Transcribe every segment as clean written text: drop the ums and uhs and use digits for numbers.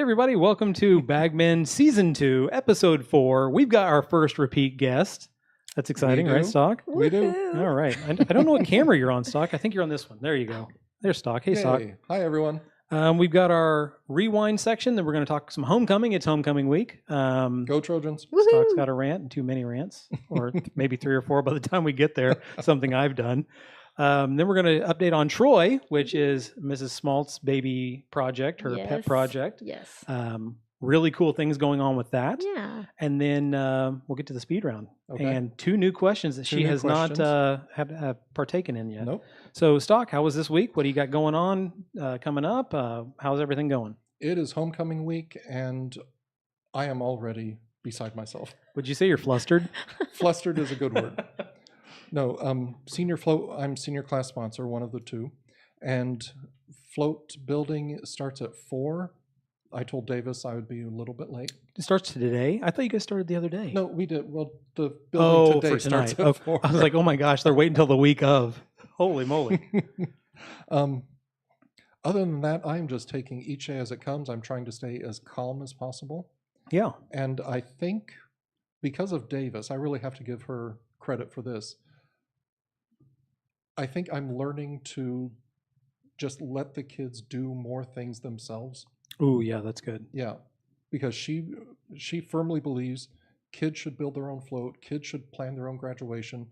Hey everybody, welcome to Bagmen Season 2, Episode 4. We've got our first repeat guest. That's exciting, right, Stock? We do. All right. I don't know what camera you're on, Stock. I think you're on this one. There you go. There's Stock. Hey, Stock. Hi, everyone. We've got our rewind section. Then we're going to talk some homecoming. It's homecoming week. Go Trojans. Stock's got a rant and too many rants, or maybe 3 or 4 by the time we get there, something I've done. Then we're going to update on Troy, which is Mrs. Smaltz's baby project, her pet project. Yes. Really cool things going on with that. Yeah. And then we'll get to the speed round. Okay. And 2 new questions that she has not have partaken in yet. Nope. So, Stock, how was this week? What do you got going on coming up? How's everything going? It is homecoming week, and I am already beside myself. Would you say you're flustered? Flustered is a good word. No, senior float. I'm senior class sponsor, one of the 2, and float building starts at 4. I told Davis I would be a little bit late. It starts today? I thought you guys started the other day. No, we did. Well, the building today for tonight. starts at 4. I was like, oh my gosh, they're waiting until the week of. Holy moly. Other than that, I'm just taking each day as it comes. I'm trying to stay as calm as possible. Yeah. And I think because of Davis, I really have to give her credit for this. I think I'm learning to just let the kids do more things themselves. Oh, yeah, that's good. Yeah, because she firmly believes kids should build their own float, kids should plan their own graduation.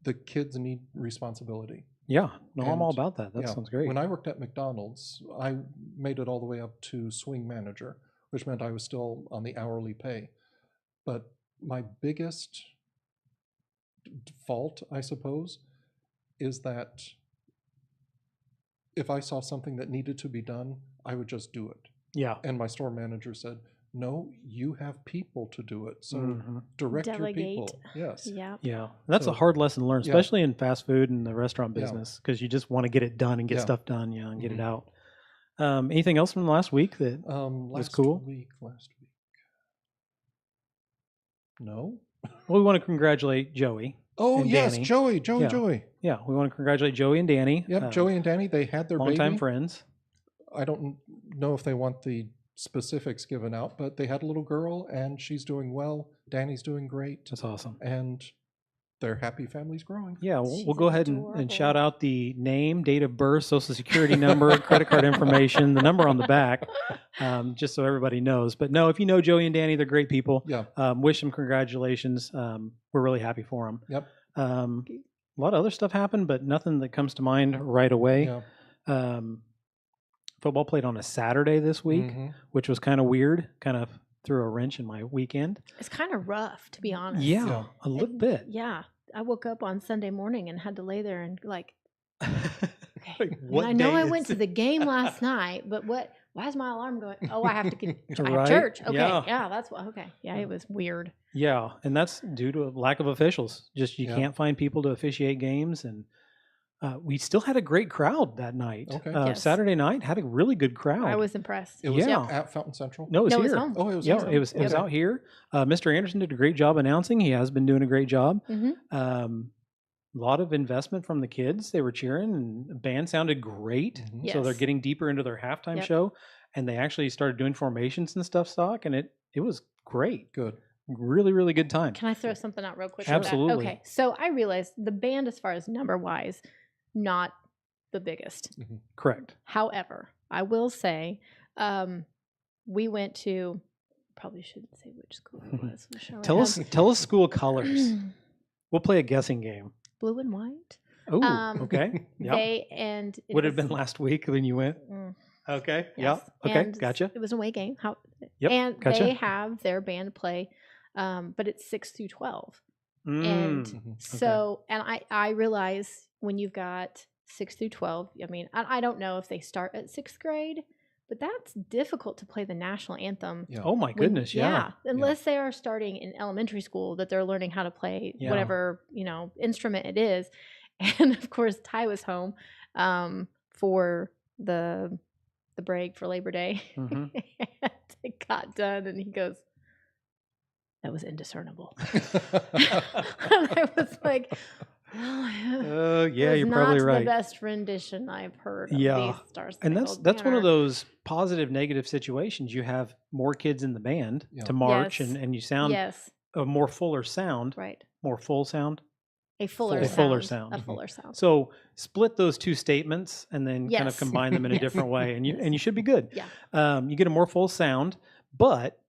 The kids need responsibility. Yeah, no, I'm And, all about that. That yeah, sounds great. When I worked at McDonald's, I made it all the way up to swing manager, which meant I was still on the hourly pay. But my biggest fault, I suppose, is that if I saw something that needed to be done, I would just do it. Yeah. And my store manager said, no, you have people to do it. So direct Delegate. your people. Yes. Yeah. Yeah. That's a So, hard lesson to learn, yeah. especially in fast food and the restaurant Yeah. business, because you just want to get it done and get Yeah. stuff done, and get it Mhm. out. Anything else from the last week that Last cool? week. No. well, we want to congratulate Joey. Oh, And yes, Danny. Joey. Yeah. Yeah, we want to congratulate Joey and Danny. Yep, Joey and Danny, they had their longtime baby. friends. I don't know if they want the specifics given out, but they had a little girl, and she's doing well. Danny's doing great, That's awesome. and their happy family's growing. Yeah, we'll She's go ahead and adorable. shout out the name, date of birth, social security number, credit card information, the number on the back, just so everybody knows. But no, if you know Joey and Danny, they're great people. Yeah. Wish them congratulations. We're really happy for them. Yep. A lot of other stuff happened, but nothing that comes to mind right away. Yeah. Football played on a Saturday this week, Mhm. which was kind of weird, kind of threw a wrench in my weekend. It's kind of rough, to be honest. Yeah, Yeah. a little bit. Yeah. I woke up on Sunday morning and had to lay there and okay. Like, And what I know day I is went to it? the game last night, but why is my alarm going? Oh, I have to get I have Right? church. Okay. Yeah. Yeah, that's what okay. Yeah, it was weird. Yeah, and that's due to a lack of officials. Just you Yeah. can't find people to officiate games, and we still had a great crowd that night. Okay. Yes. Saturday night had a really good crowd. I was impressed. It was Yeah. at Fountain Central? no, it was No, it here. was home. Oh, it was Yeah, here. it was Okay. out here. Mr. Anderson did a great job announcing. He has been doing a great job. Mm-hmm. A lot of investment from the kids. They were cheering, and the band sounded great. Mhm. So they're Yes. getting deeper into their halftime Yep. show, and they actually started doing formations and stuff, Stock, and it was great. Good. Really, really good time. Can I throw something out real quick? Sure. with that? Absolutely. Okay. So I realized the band, as far as number wise, not the biggest. Correct. However, I will say, we went to. Probably shouldn't say which school it was. Shall I Tell us have- school colors. We'll play a guessing game. Blue and white. Oh, Um, okay. Yeah. They and it Would have was- been last week when you went. Mm, Okay. yes. Yeah. Okay. And Gotcha. It was a away game. Yep. And Gotcha. they have their band play, but it's 6 through 12. And Mm. Mhm. so, and I realize when you've got 6 through 12, I mean, I don't know if they start at 6th grade, but that's difficult to play the national anthem. Yeah. Oh my when- goodness. Yeah. Unless they are starting in elementary school, that they're learning how to play Yeah. whatever, instrument it is. And of course, Ty was home for the break for Labor Day. Mhm. And it got done, and he goes, "That was indiscernible." And I was like, "Oh, Oh Yeah, was you're not probably the right. best rendition I've heard of Yeah. these Stars And Spangled that's one of Banner. those positive negative situations. You have more kids in the band Yeah. to march, Yes. and you sound Yes, a more fuller sound, right. more full sound. A fuller A sound. fuller sound. A Mhm. fuller sound. So split those two statements and then kind of Yes. combine them in a Yes. different way, and Yes. you should be good. Yeah. You get a more full sound, but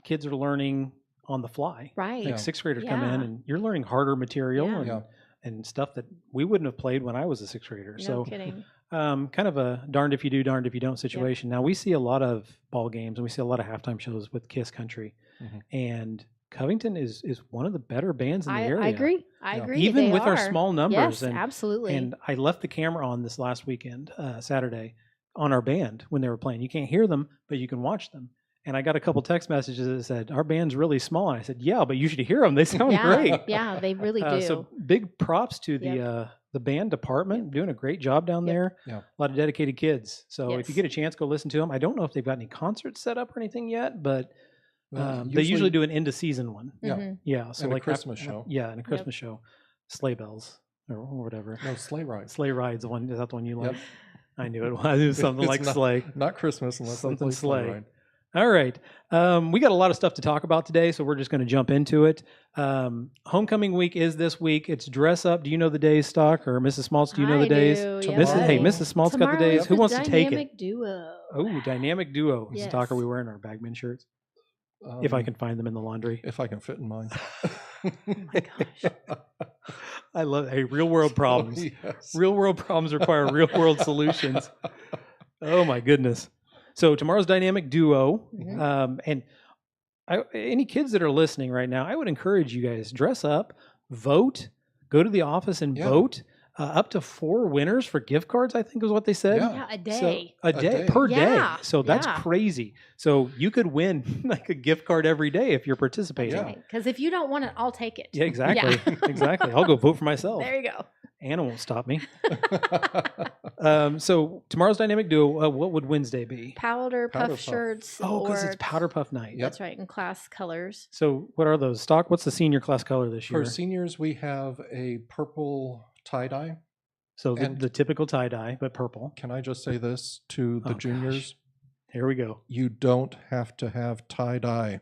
kids are learning on the fly. Right. Like Yeah. sixth graders come in, Yeah. and you're learning harder material Yeah. and, Yeah. and stuff that we wouldn't have played when I was a sixth grader. No So kidding. kind of a darned if you do, darned if you don't situation. Now we see a lot of ball games and we see a lot of halftime shows with Kiss Country, Mhm. and Covington is one of the better bands in the area. I agree. I Yeah. agree. Even They with our are. small numbers. Yes, and absolutely. and I left the camera on this last weekend, Saturday, on our band when they were playing. You can't hear them, but you can watch them. And I got a couple text messages that said, "Our band's really small." And I said, "Yeah, but you should hear them. They sound yeah, great." yeah, they really do. So big props to Yep. the band department doing a great job down Yep. there. Yeah. A lot of dedicated kids. So if you Yes. get a chance, go listen to them. I don't know if they've got any concerts set up or anything yet, but Well, they usually do an end of season one. Yeah. Mhm. Yeah, so And a like Christmas show. Yeah, and a Christmas show, sleigh bells or whatever. No, sleigh ride. Sleigh rides. The one is that the one you like? Yep. I knew it was. It was something It's like not- sleigh. Not Christmas unless they Something play sleigh sleigh. ride. All right. We got a lot of stuff to talk about today, so we're just going to jump into it. Homecoming week is this week. It's dress up. Do you know the days, Stock, or Mrs. Smaltz? Do you know the days? Do, Hey, Tomorrow. Mrs. Smaltz got the Tomorrow days. is Who the wants to take it? Dynamic Duo. Oh, dynamic duo. Yes. Stock, are we wearing our Bagman shirts? If I can find them in the laundry. If I can fit in mine. Oh my gosh. I love. Hey, real world problems. Yes. Real world problems require real world solutions. Oh my goodness. So tomorrow's dynamic duo, Mhm. and any kids that are listening right now, I would encourage you guys dress up, vote, go to the office and Yeah. vote. Up to 4 winners for gift cards, I think is what they said. Yeah. Yeah, a So day. a day day. per day. Yeah, So that's yeah. crazy. So you could win like a gift card every day if you're participating. Yeah. Because if you don't want it, I'll take it. Yeah, exactly. Yeah. Exactly. I'll go vote for myself. There you go. Anna won't stop me. So tomorrow's dynamic duo, what would Wednesday be? Powder Powder puff puff. shirts. Oh, because or- it's Powder Puff night. Yep. That's right, in class colors. So what are those? Stock, what's the senior class color this year? For seniors, we have a purple tie-dye. So the, and- the typical tie-dye, but purple. Can I just say this to the Oh, gosh. juniors? Here we go. You don't have to have tie-dye.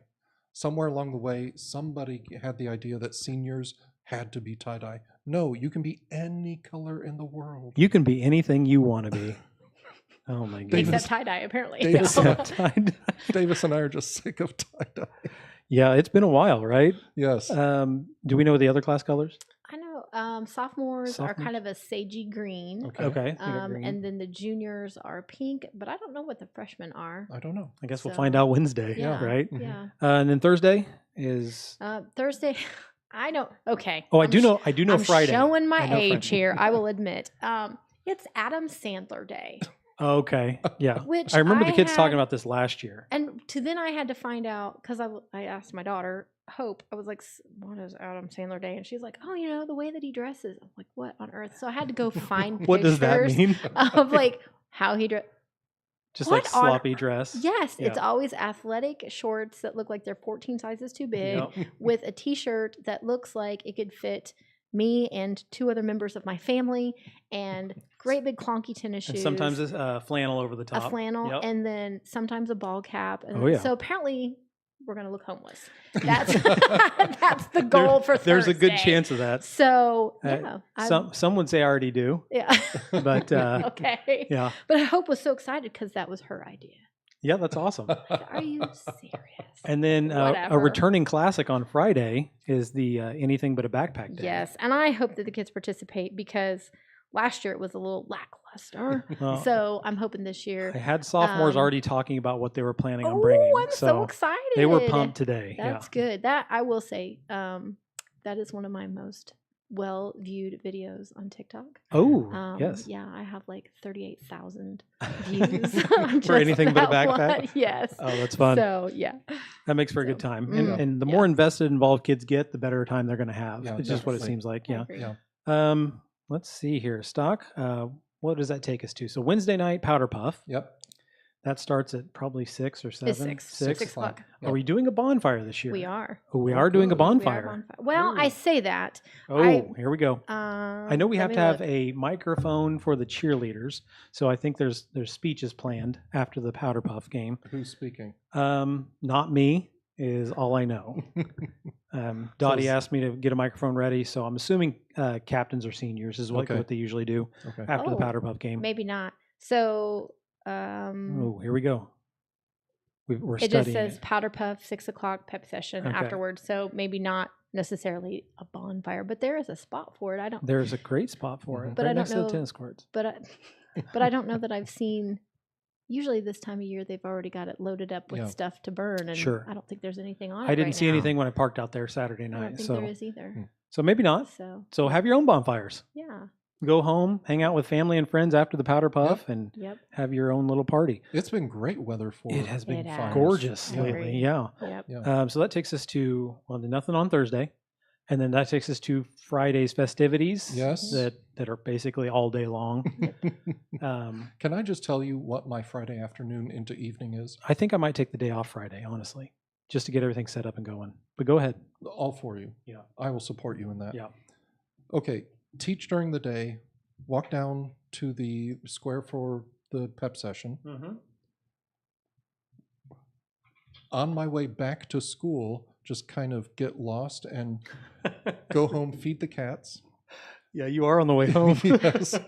Somewhere along the way, somebody had the idea that seniors had to be tie-dye. No, you can be any color in the world. You can be anything you want to be. Oh my goodness. Except tie-dye, apparently. Davis- Except tie-dye. Davis and I are just sick of tie-dye. Yeah, it's been a while, right? Yes. Do we know the other class colors? I know. Sophomores are kind Sophomores? of a sagey green. Okay. Okay. we got green. And then the juniors are pink, but I don't know what the freshmen are. I don't know. I guess we'll so- find out Wednesday, Yeah. right? Mhm. Yeah. And then Thursday is. Thursday, I don't. Okay. Oh, I I'm do sh- know. I do know I'm Friday. showing my I know age Friday. here. I will admit. It's Adam Sandler Day, Okay. Yeah. which I remember the kids had- talking about this last year. And then I had to find out because I asked my daughter Hope. I was like, "What is Adam Sandler Day?" And she's like, "Oh, you know the way that he dresses." I'm like, "What on earth?" So I had to go find What does that pictures mean? of like how he dressed. Just What like on sloppy dress. Yes, it's Yeah. always athletic shorts that look like they're 14 sizes too big, Yep. with a T-shirt that looks like it could fit me and 2 other members of my family, and great big clonky tennis shoes. And sometimes it's flannel over the a top. flannel, Yep. and then sometimes a ball cap. And Oh, yeah. So apparently, we're gonna look homeless. That's that's the goal for Thursday. There's a good chance of that. So Uh, yeah, Some would say I already do, yeah. but okay. yeah, But Hope was so excited because that was her idea. yeah, that's awesome. Are you serious? And then a Whatever. returning classic on Friday is the anything but a backpack day. Yes, and I hope that the kids participate because last year it was a little lackluster. Well, So I'm hoping this I year. had sophomores um, already talking about what they were planning on Oh, bringing. I'm so excited! they were pumped today. That's good. That I will say, that is one of my most well-viewed videos on TikTok. Oh, yes. Yeah, I have like 38,000 views For just anything but a that backpack? one. Yes. Oh, that's fun. So yeah. That makes for a good So, time. mm, And the yeah. more invested, involved kids get, the better time they're going to have. Yeah, it's just what it definitely. seems like. I Yeah. agree. Yeah. Let's see here. Stock. What does that take us to? So Wednesday night, Powder Puff. Yep. That starts at probably 6 or 7. It's 6. 6. 6 o'clock. Are we doing a bonfire this year? We are. Oh, we Oh, are doing a good. We are bonfire. Well, I Ooh. say that. Oh, here we go. I know we let have me to have look. a microphone for the cheerleaders, so I think there's speeches planned after the Powder Puff game. Who's speaking? Not me is all I know. Dottie asked me to get a microphone ready, so I'm assuming captains or seniors is what they usually do Okay. after the Oh, Powder Puff game. Maybe not. So Oh, here we go. We're it just studying says it. Powder Puff 6 o'clock pep session Okay. afterwards. So maybe not necessarily a bonfire, but there is a spot for it. I don't. There's a great spot for it, But right I don't next to know- the tennis courts. But I don't know that I've seen. Usually this time of year they've already got it loaded up with Yeah. stuff to burn, and Sure. I don't think there's anything on it. I didn't right see now. anything when I parked out there Saturday I don't night, think so there is either. so maybe not. So have your own bonfires. Yeah. Go home, hang out with family and friends after the Powder Puff, and Yep. have your own little party. It's been great weather for It has been It has. fires. gorgeous Yeah. lately. Yeah. Yep. Yeah. So that takes us to nothing on Thursday, and then that takes us to Friday's festivities. Yes. That are basically all day long. Can I just tell you what my Friday afternoon into evening is? I think I might take the day off Friday, honestly, just to get everything set up and going. But go ahead. All for you. Yeah. I will support you in that. Yeah. Okay. Teach during the day. Walk down to the square for the pep session. Mm-hmm. On my way back to school, just kind of get lost and go home, feed the cats. Yeah, you are on the way home. Yes.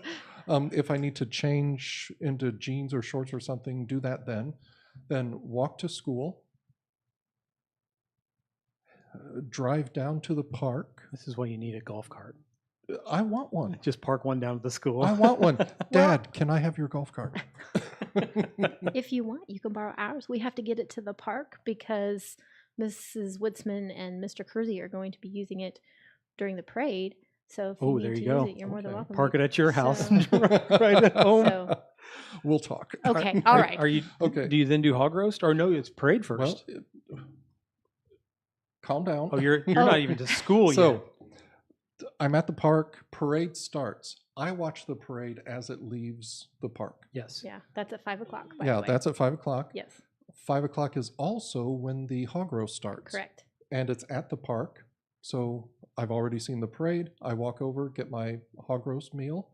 If I need to change into jeans or shorts or something, do that then. Then walk to school. Drive down to the park. This is why you need a golf cart. I want one. Just park one down at the school. I want one. Dad, can I have your golf cart? If you want, you can borrow ours. We have to get it to the park because Mrs. Woodsman and Mr. Kersey are going to be using it during the parade. So if you Oh, need there to you go. use it, you're more than Okay. welcome. Park it at your house So- and right at home. So, We'll talk. okay, all right. Are you Okay. Do you then do hog roast or no? It's parade first. Well, calm down. Oh, you're Oh. not even to school yet. So I'm at the park. Parade starts. I watch the parade as it leaves the park. Yes. Yeah, that's at 5 o'clock. By Yeah, the way. that's at 5 o'clock. Yes, 5 o'clock is also when the hog roast starts. correct. And it's at the park. So I've already seen the parade. I walk over, get my hog roast meal,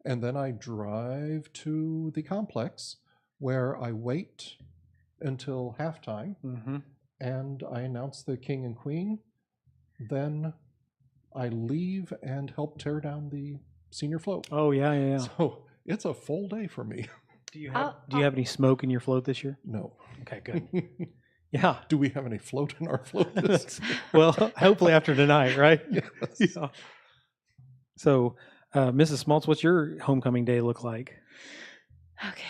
and then I drive to the complex where I wait until halftime Mm-hmm. and I announce the king and queen. Then I leave and help tear down the senior float. Oh yeah. So it's a full day for me. Do you I'll- have any smoke in your float this year? No. Okay, good. Yeah. Do we have any float in our float this year? Well, hopefully after tonight, right? Yes. Yeah. So, Mrs. Smaltz, what's your homecoming day look like? Okay.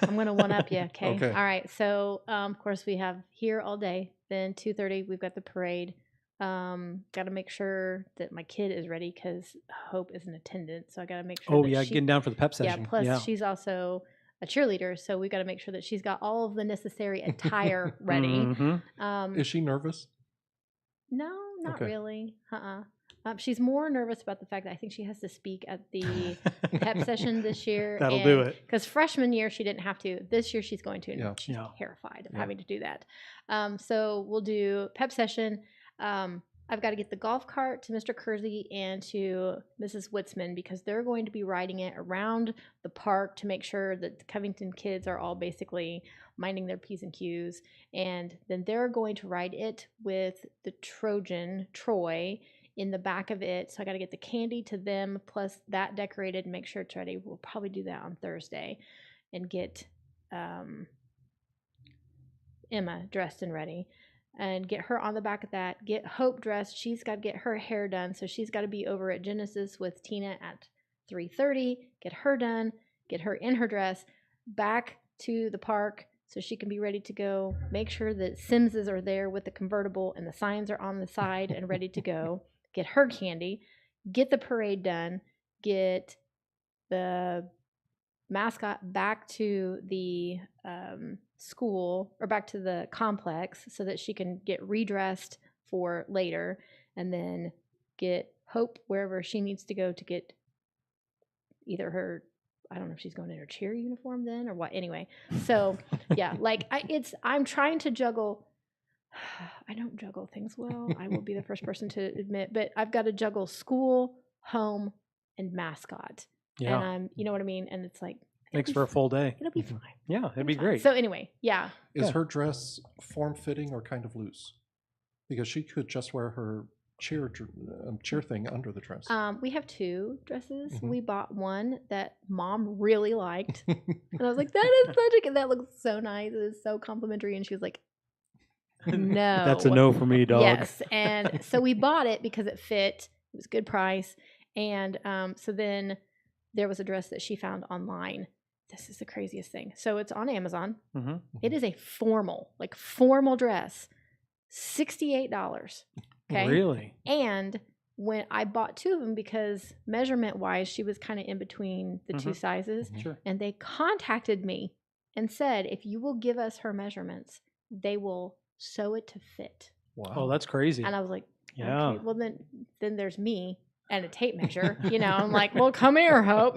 I'm going to one up you, okay? Okay. All right. So, of course, we have here all day. Then 2:30, we've got the parade. Got to make sure that my kid is ready because Hope is in attendance. So I got to make sure. Oh that yeah, she, getting down for the pep yeah. session. Plus, she's also a cheerleader, so we got to make sure that she's got all of the necessary attire ready. Mhm. Is she nervous? No, not Okay. really. She's more nervous about the fact that I think she has to speak at the pep session this year. That'll do it. Because freshman year she didn't have to. This year she's going to. And Yeah. she's Yeah. terrified of Yeah. having to do that. So we'll do pep session. I've got to get the golf cart to Mr. Kersey and to Mrs. Woodsman because they're going to be riding it around the park to make sure that the Covington kids are all basically minding their P's and Q's. And then they're going to ride it with the Trojan, Troy, in the back of it. So I got to get the candy to them plus that decorated and make sure it's ready. We'll probably do that on Thursday and get Emma dressed and ready and get her on the back of that. Get Hope dressed. She's got to get her hair done. So she's got to be over at Genesis with Tina at 3:30. Get her done. Get her in her dress. Back to the park so she can be ready to go. Make sure that Simses are there with the convertible and the signs are on the side and ready to go. Get her candy. Get the parade done. Get the mascot back to the school or back to the complex so that she can get redressed for later, and then get Hope wherever she needs to go to get either her I don't know if she's going in her cheer uniform then or what. Anyway, so yeah, like I'm trying to juggle. I don't juggle things well. I will be the first person to admit, but I've got to juggle school, home, and mascot. Yeah. And you know what I mean? And it's like, Makes for a full day. it'll be fine. Yeah, it'd be Fine. great. So anyway, yeah. Is Yeah. her dress form-fitting or kind of loose? Because she could just wear her cheer thing under the dress. We have 2 dresses. Mhm. We bought one that Mom really liked, and I was like, "That is such a that looks so nice. It is so complimentary." And she was like, "No, That's a no for me, dog. Yes, and so we bought it because it fit. It was a good price, and so then there was a dress that she found online. This is the craziest thing. So it's on Amazon. Mm-hmm. It is a formal dress, $68. Okay, Really? and when I bought 2 of them because measurement wise, she was kind of in between the 2 sizes, Sure. and they contacted me and said, if you will give us her measurements, they will sew it to fit. Wow. Oh, that's crazy. And I was like, Yeah. okay, well then there's me and a tape measure, I'm like, well, come here, Hope,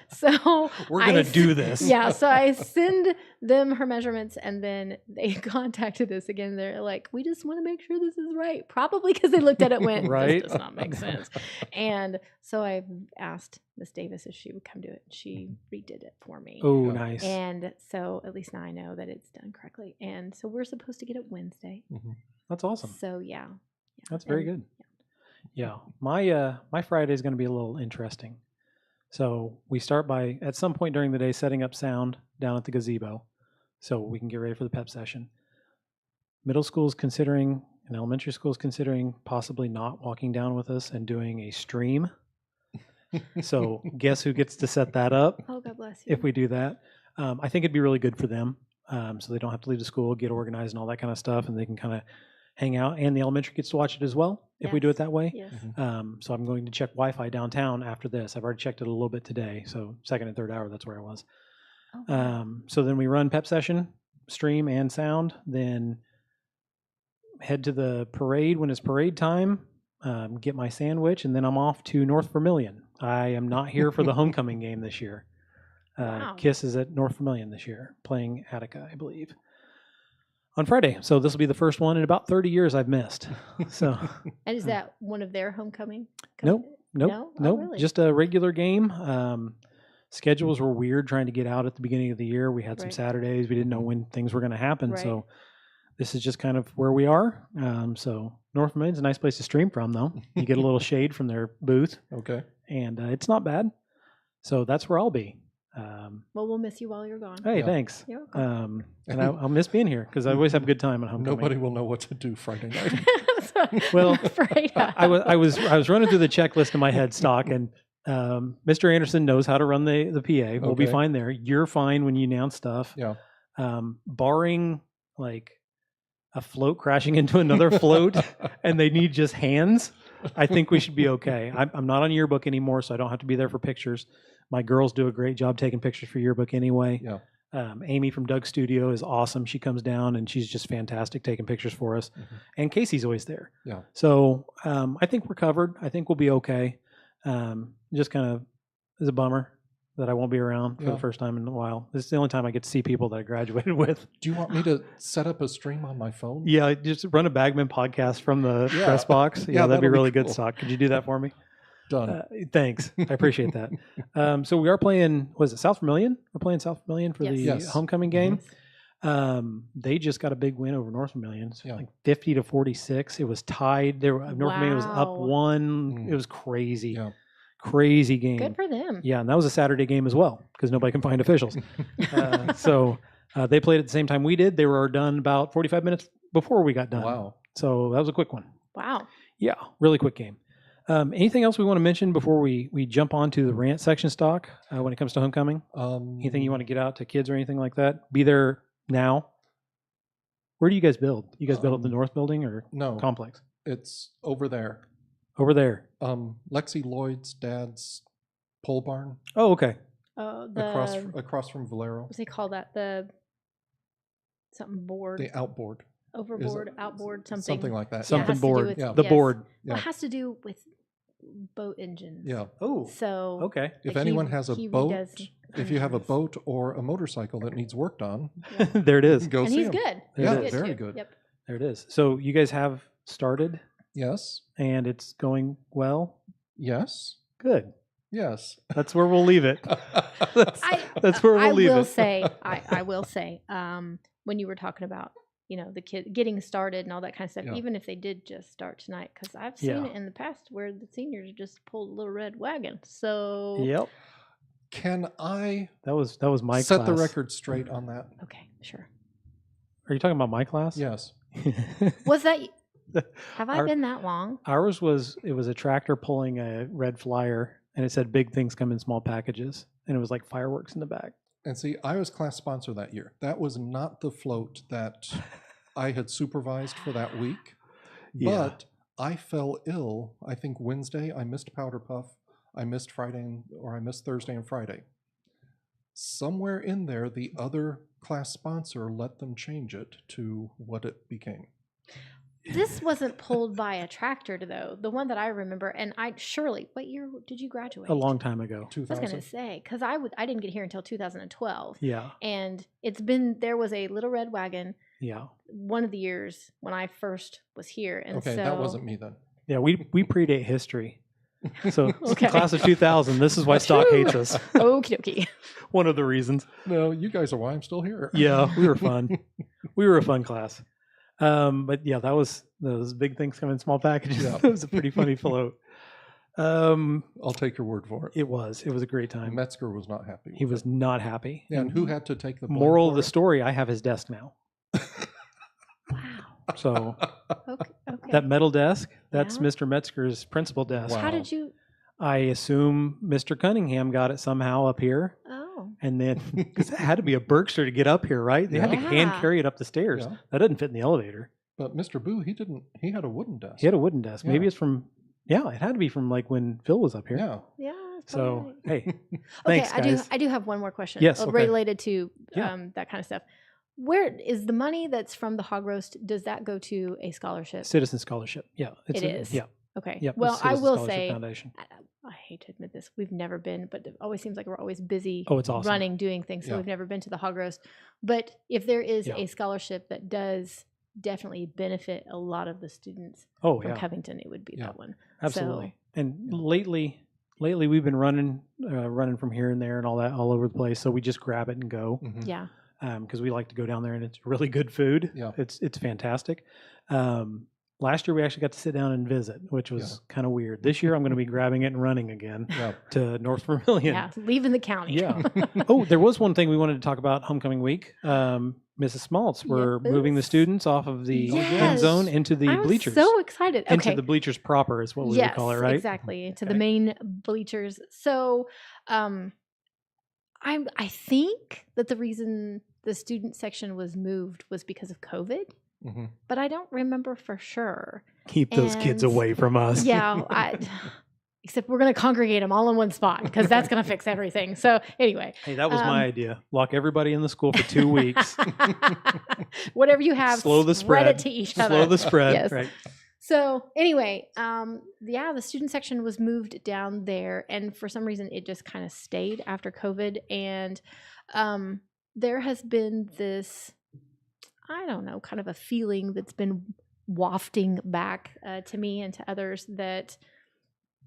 So We're going to do this. Yeah, so I send them her measurements, and then they contacted us again. They're like, we just want to make sure this is right. Probably because they looked at it and went, Right. this does not make sense. And so I asked Miss Davis if she would come do it. She redid it for me. Oh, Yeah. nice. And so at least now I know that it's done correctly. And so we're supposed to get it Wednesday. That's awesome. So yeah. That's very good. Yeah. My Friday is going to be a little interesting. So we start by, at some point during the day, setting up sound down at the gazebo so we can get ready for the pep session. Middle school is considering, and elementary school is considering possibly not walking down with us and doing a stream. So guess who gets to set that up Oh, God bless you. if we do that? I think it'd be really good for them, so they don't have to leave the school, get organized and all that kind of stuff, and they can kind of hang out. And the elementary gets to watch it as well if we do it that way. Yes. So I'm going to check Wi-Fi downtown after this. I've already checked it a little bit today. So second and third hour, that's where I was. Oh, wow. So then we run pep session, stream and sound, then head to the parade when it's parade time, get my sandwich, and then I'm off to North Vermilion. I am not here for the homecoming game this year. Wow. Kiss is at North Vermilion this year, playing Attica, I believe, on Friday. So this will be the first one in about 30 years I've missed. So And is that one of their homecoming? Nope. No? Nope. Oh, Nope. really? Just a regular game. Schedules were weird trying to get out at the beginning of the year. We had some Right. Saturdays. We didn't know when things were going to happen. Right. So this is just kind of where we are. So North Vermilion's a nice place to stream from, though. You get a little shade from their booth, Okay. and it's not bad. So that's where I'll be. Well, we'll miss you while you're gone. Hey, Yeah. thanks. You're welcome. And I'll miss being here because I always have a good time at homecoming. Nobody will know what to do Friday night. Well, Afraid I was running through the checklist in my head stock, and Mr. Anderson knows how to run the PA. We'll be Okay. fine there. You're fine when you announce stuff. Yeah. Barring like a float crashing into another float and they need just hands, I think we should be okay. I'm not on yearbook anymore, so I don't have to be there for pictures. My girls do a great job taking pictures for yearbook anyway. Yeah. Amy from Doug's studio is awesome. She comes down and she's just fantastic taking pictures for us. Mhm. And Casey's always there. Yeah. So I think we're covered. I think we'll be okay. Just kind of is a bummer that I won't be around for Yeah. the first time in a while. This is the only time I get to see people that I graduated with. Do you want me to set up a stream on my phone? Yeah, just run a Bagman podcast from the Yeah. press box. Yeah, Yeah, that'd be that'll be really good, cool. Stock. Could you do that for me? Done. Thanks. I appreciate that. So we are playing, was it South Vermilion? We're playing South Vermilion for Yes. the Yes. homecoming Mhm. game. Yes. They just got a big win over North Vermilion. So Yeah. like 50-46. It was tied. North Vermilion was up Wow. 1. Mm. It was crazy. Yeah. Crazy game. Good for them. Yeah, and that was a Saturday game as well because nobody can find officials. So they played at the same time we did. They were done about 45 minutes before we got done. Wow. So that was a quick one. Wow. Yeah, really quick game. Anything else we want to mention before we jump on to the rant section, Stock, when it comes to homecoming? Anything you want to get out to kids or anything like that? Be there now. Where do you guys build? You guys build at the North building or No, complex? it's over there. Over there. Lexi Lloyd's dad's pole barn Oh, okay. across from Valero. What's they call that? The something board, The outboard. overboard, outboard, something. Something like that. Yeah, it Something has to do board. with- Yeah. The yes. board. Well, Yeah. it has to do with boat engines. Yeah. Oh, So okay. If like, anyone has a he boat, redoes if you have a engines. boat or a motorcycle that needs worked on, Yeah. There it is. go And see he's him. good. Yeah, He's very too. good. Yep. There it is. So you guys have started Yes. and it's going well. Yes. Good. Yes. That's where we'll leave it. That's where we'll I leave will it. say, I will say, when you were talking about, the kid getting started and all that kind of stuff, Yeah. even if they did just start tonight, because I've seen Yeah. it in the past where the seniors just pulled a little red wagon. So Yep. Can I That was my set class. the record straight on that? okay, sure. Are you talking about my class? Yes. Was that? Have I Our- been that long? Ours was a tractor pulling a red flyer and it said big things come in small packages and it was like fireworks in the back. And see, I was class sponsor that year. That was not the float that I had supervised for that week. Yeah. But I fell ill. I think Wednesday I missed Powder Puff. I missed I missed Thursday and Friday. Somewhere in there, the other class sponsor let them change it to what it became. This wasn't pulled by a tractor, though. The one that I remember, and what year did you graduate? A long time ago. I was 2000. going to say, because I didn't get here until 2012. Yeah. And there was a little red wagon Yeah. one of the years when I first was here. And Okay, so that wasn't me then. Yeah, we predate history. So Okay. class of 2000, this is why stock hates us. Okie dokie. One of the reasons. No, you guys are why I'm still here. Yeah, we were fun. We were a fun class. But yeah, that was those big things come in small packages. Yeah. It was a pretty funny float. I'll take your word for it. It was a great time. Metzger was not happy. He with was it. not happy. Yeah, and who had to take the blame Moral of for the it? story, I have his desk now. Wow. So Okay. that metal desk, that's Yeah. Mr. Metzger's principal desk. Wow. How did you? I assume Mr. Cunningham got it somehow up here. Oh. And then, because it had to be a Berkshire to get up here, right? They had to hand Yeah. carry it up the stairs. Yeah. That doesn't fit in the elevator. But Mr. Boo, he had a wooden desk. He had a wooden desk. Maybe Yeah. it's from, it had to be from like when Phil was up here. Yeah. Yeah. that's So, probably right. hey, thanks, okay, guys. I do have one more question. Yes, okay. Related to Yeah. that kind of stuff. Where is the money that's from the hog roast? Does that go to a scholarship? Citizen Scholarship. Yeah. It is. Yeah. Okay. Yep. Well, I Citizen will Scholarship say, Foundation. I hate to admit this, we've never been, but it always seems like we're always busy Oh, it's awesome. running, doing things. So Yeah. we've never been to the hog roast. But if there is Yeah. a scholarship that does definitely benefit a lot of the students Oh, from yeah. Covington, it would be Yeah. that one. Absolutely. And Yeah. lately we've been running from here and there and all that all over the place. So we just grab it and go. Mhm. Yeah. Because we like to go down there and it's really good food. Yeah. It's fantastic. Last year we actually got to sit down and visit, which was kind of weird. This year I'm going to be grabbing it and running again Yeah. to North Vermilion. Yeah. Leaving the county. Yeah. Oh, there was one thing we wanted to talk about homecoming week. Mrs. Smaltz, we're moving the Yes. students off of the end Yes. zone into the I'm bleachers. so excited. Okay. Into the bleachers proper is what we would call it, right? Exactly. To the Okay. main bleachers. So I think that the reason the student section was moved was because of COVID, Mhm. but I don't remember for sure. Keep those kids And- away from us. Yeah, except we're going to congregate them all in one spot because that's going to fix everything. So anyway, Hey, that was my idea. Lock everybody in the school for 2 weeks. whatever you have, Slow the spread it spread. to each other. Slow the spread. Yes. Right. So anyway, the student section was moved down there, and for some reason it just kind of stayed after COVID. And there has been this, I don't know, kind of a feeling that's been wafting back to me and to others that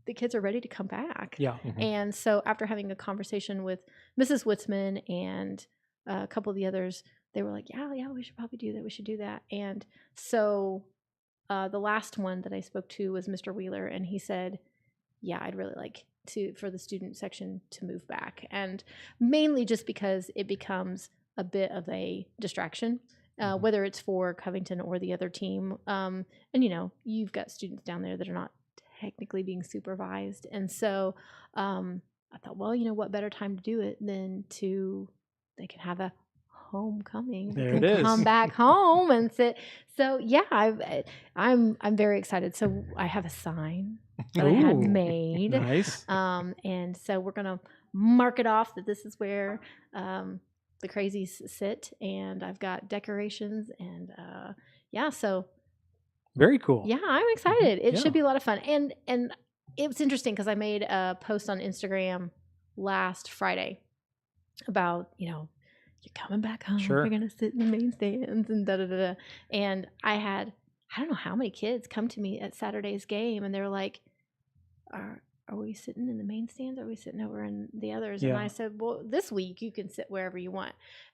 the kids are ready to come back. Yeah. Mhm. And so after having a conversation with Mrs. Witzman and a couple of the others, they were like, yeah, we should probably do that. We should do that. And so the last one that I spoke to was Mr. Wheeler, and he said, yeah, I'd really like for the student section to move back. And mainly just because it becomes a bit of a distraction, whether it's for Covington or the other team. And, you've got students down there that are not technically being supervised. And so I thought, well, what better time to do it than they can have a homecoming. They There can it is. come back home and sit. So yeah, I'm very excited. So I have a sign that I had Ooh, made. Nice. And so we're gonna mark it off that this is where the crazies sit, and I've got decorations and so Very cool. yeah, I'm excited. It Yeah. should be a lot of fun. And it was interesting because I made a post on Instagram last Friday about, you're coming back home. Sure. You're going to sit in the main stands and da-da-da-da. And I don't know how many kids come to me at Saturday's game, and they're like, are we sitting in the main stands? Or are we sitting over in the others? And Yeah. I said, well, this week you can sit wherever you want.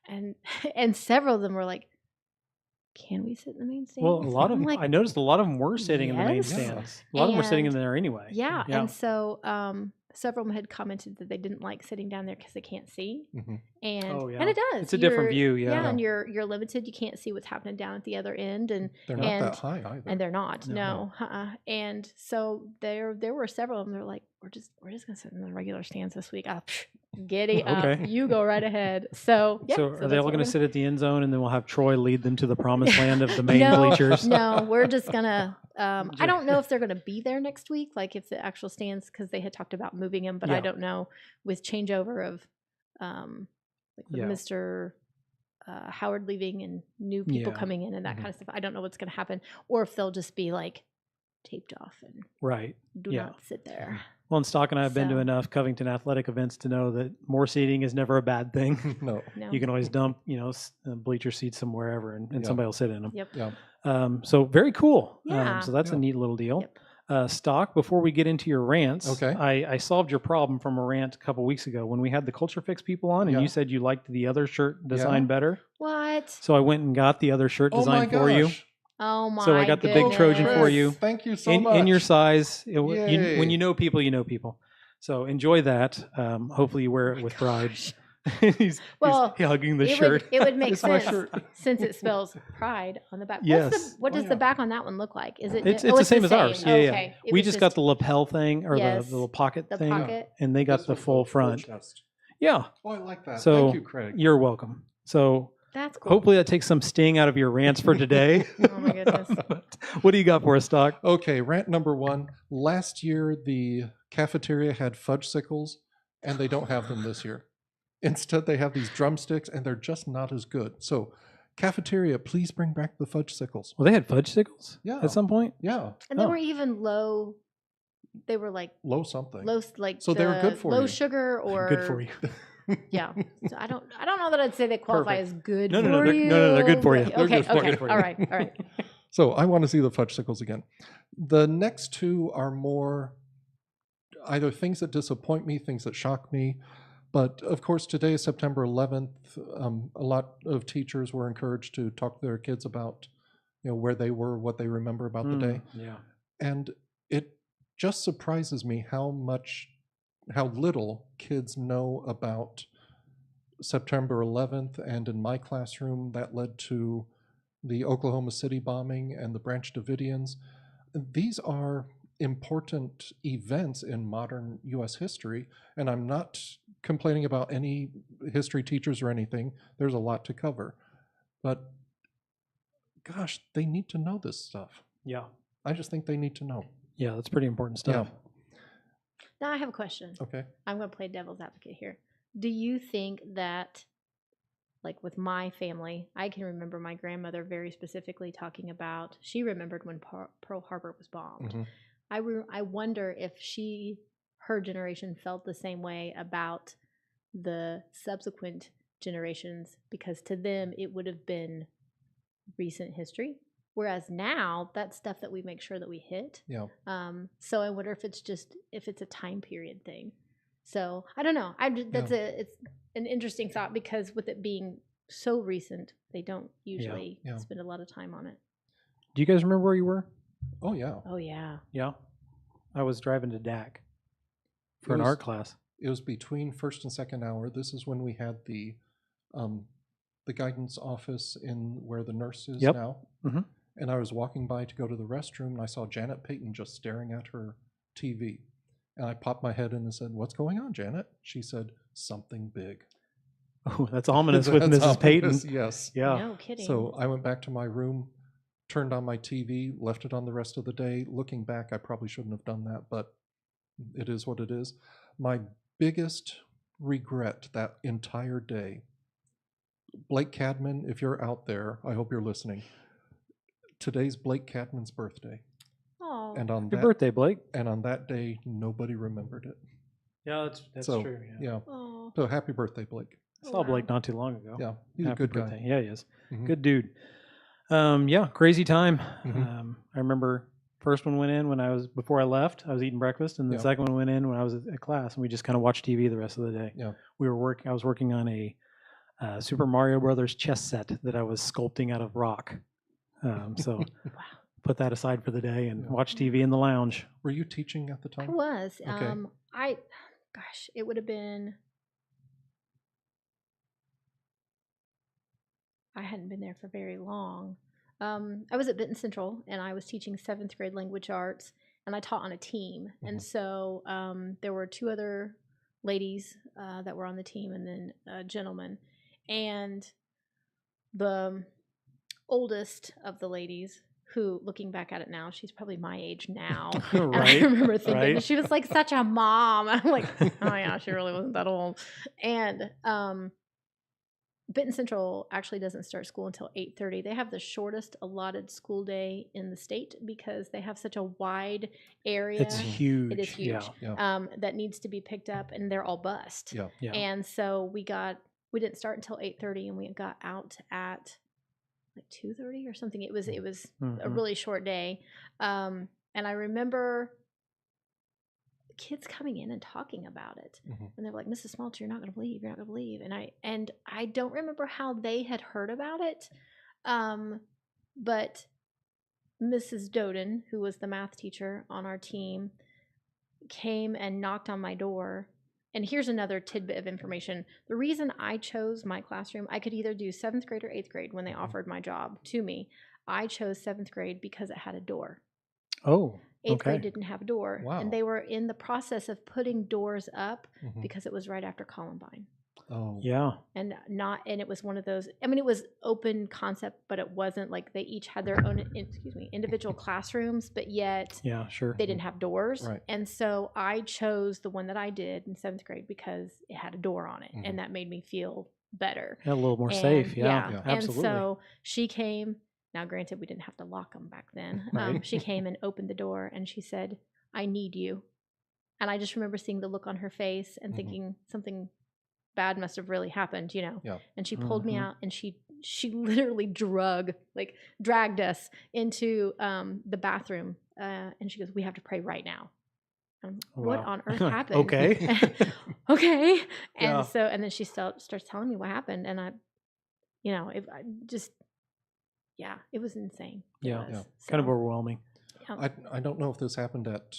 And several of them were like, can we sit in the main stands? Well, a lot of I'm them, like, I noticed a lot of them were sitting in the main yes. stands. A lot of them were sitting in And- there anyway. yeah. Yeah. And so several of them had commented that they didn't like sitting down there because they can't see. Mhm. And Oh, yeah. and it does. It's a different You're- view, yeah. and you're limited. You can't see what's happening down at the other end, and They're not and that high either. and they're not. No. No. And so there were several of them. They're like, we're just gonna sit in the regular stands this week. Giddy up, Okay. you go right ahead. So yeah. So are they that's all what going we're to sit at the end zone, and then we'll have Troy lead them to the promised land of the main No, bleachers? No, we're just gonna. I don't know if they're gonna be there next week, like if the actual stands, because they had talked about moving them, but Yeah. I don't know with changeover of, like with Yeah. Mr. Howard leaving and new people Yeah. coming in and that Mhm. kind of stuff. I don't know what's gonna happen, or if they'll just be like taped off and Right. do Yeah. not sit there. Well, and Stock and I have been to So- enough Covington athletic events to know that more seating is never a bad thing. No. No. You can always dump, bleacher seats somewhere wherever, and Yeah. somebody will sit in them. Yep. Yeah. So very cool. Yeah. So that's a Yeah. neat little deal. Yep. Stock, before we get into your rants, Okay. I solved your problem from a rant a couple weeks ago when we had the Culture Fix people on, and Yeah. you said you liked the other shirt design better. What? So I went and got the other shirt Oh my design for you. gosh. Oh my! So I got the big Trojan for goodness. you. Thank you so in much. your size. When Yay. you know people, you know people. So enjoy that. Hopefully you wear it with pride. Gosh. he's Well, hugging the it shirt. Would, it would make It's my sense shirt. since it spells pride on the back. Yes. What Oh, does yeah. the back on that one look like? Is it? It's oh, the same as ours. same. Yeah, yeah. Okay. It We was just got the lapel thing or Yes, the little pocket the thing, pocket. and they got This the was full the front. chest. Yeah. Oh, I like that. So Thank you, Craig. you're welcome. So That's cool. hopefully that takes some sting out of your rants for today. Oh my goodness. What do you got for us, Stock? Okay, rant number 1. Last year, the cafeteria had fudgesicles, and they don't have them this year. Instead, they have these drumsticks, and they're just not as good. So, cafeteria, please bring back the fudgesicles. Well, they had fudge sickles Yeah. at some point. Yeah, And they Oh. were even low. They were like low something. low, like So they were good for low you. sugar or Good for you. Yeah. So I don't know that I'd say they qualify Perfect. as good No, for no, no, you. they're good for you. but- They're Okay. good for Okay. you. All right. All right. So I want to see the fudgesicles again. The next 2 are more either things that disappoint me, things that shock me. But of course, today is September 11th. A lot of teachers were encouraged to talk to their kids about, where they were, what they remember about the day. Yeah. And it just surprises me how little kids know about September 11th. And in my classroom, that led to the Oklahoma City bombing and the Branch Davidians. These are important events in modern U.S. history, and I'm not complaining about any history teachers or anything. There's a lot to cover. But gosh, they need to know this stuff. Yeah. I just think they need to know. Yeah, that's pretty important stuff. Now I have a question. Okay. I'm going to play devil's advocate here. Do you think that, like with my family, I can remember my grandmother very specifically talking about, she remembered when Pearl Harbor was bombed. Mhm. I wonder if her generation felt the same way about the subsequent generations, because to them it would have been recent history. Whereas now, that's stuff that we make sure that we hit. Yeah. So I wonder if it's a time period thing. So I don't know. It's an interesting thought, because with it being so recent, they don't usually Yeah. spend a lot of time on it. Do you guys remember where you were? Oh, yeah. Oh yeah. Yeah. I was driving to DAC for It an was- art class. It was between first and second hour. This is when we had the guidance office in where the nurse is Yep. now. Mhm. And I was walking by to go to the restroom, and I saw Janet Payton just staring at her TV. And I popped my head in and said, "What's going on, Janet?" She said, "Something big." Oh, that's ominous with That's Mrs. Payton. ominous, yes. Yeah. No kidding. So I went back to my room, turned on my TV, left it on the rest of the day. Looking back, I probably shouldn't have done that, but it is what it is. My biggest regret that entire day, Blake Cadman, if you're out there, I hope you're listening. Today's Blake Cadman's birthday. Oh. Wow. And on Happy that birthday, Blake. and on that day, nobody remembered it. Yeah, that's So, true. Yeah. Oh. So happy birthday, Blake. I saw Blake not too long ago. Yeah, he's a Happy good birthday. guy. Yeah, he is. Mhm. Good dude. Yeah, crazy time. Mhm. I remember first one went in when before I left. I was eating breakfast, and the Yeah. second one went in when I was at class, and we just kind of watched TV the rest of the day. Yeah. I was working on a Super Mario Brothers chess set that I was sculpting out of rock. So put that aside for the day and watch TV in the lounge. Were you teaching at the I time? was. Okay. It would have been. I hadn't been there for very long. I was at Benton Central, and I was teaching 7th grade language arts, and I taught on a team. And so there were 2 other ladies that were on the team, and then a gentleman. And the oldest of the ladies, who, looking back at it now, she's probably my age now. And I Right, remember thinking right. she was like such a mom. I'm like, oh yeah, she really wasn't that old. And Benton Central actually doesn't start school until 8:30. They have the shortest allotted school day in the state because they have such a wide area. It's huge. It is huge. Yeah. That needs to be picked up, and they're all bussed. Yeah. Yeah. And so we didn't start until 8:30, and we got out at like 2:30 or something. It was a Mhm. really short day. And I remember kids coming in and talking about it, and they were like, "Mrs. Smaltz, you're not going to believe, you're not going to believe." And I don't remember how they had heard about it, but Mrs. Doden, who was the math teacher on our team, came and knocked on my door. And here's another tidbit of information. The reason I chose my classroom, I could either do 7th grade or 8th grade when they offered my job to me. I chose 7th grade because it had a door. Oh, 8th okay. grade didn't have a door. Wow. And they were in the process of putting doors up Mhm. because it was right after Columbine. Oh. And Yeah. it was one of those, I mean, it was open concept, but it wasn't like they each had their own, individual classrooms, but yet Yeah, sure. they didn't have doors. Right. And so I chose the one that I did in 7th grade because it had a door on it, and that made me feel better. Yeah, a little more safe. Yeah, Yeah. absolutely. And so she came. Now, granted, we didn't have to lock them back then. Right. She came and opened the door, and she said, "I need you." And I just remember seeing the look on her face and thinking something bad must have really happened, Yeah. And she pulled me Mhm. out, and she literally dragged us into the bathroom, and she goes, "We have to pray right now." What Wow. on earth happened? Okay. Okay. Yeah. And then she starts telling me what happened, and it was insane. It Yeah. was. Yeah. Kind of So, overwhelming. yeah. I don't know if this happened at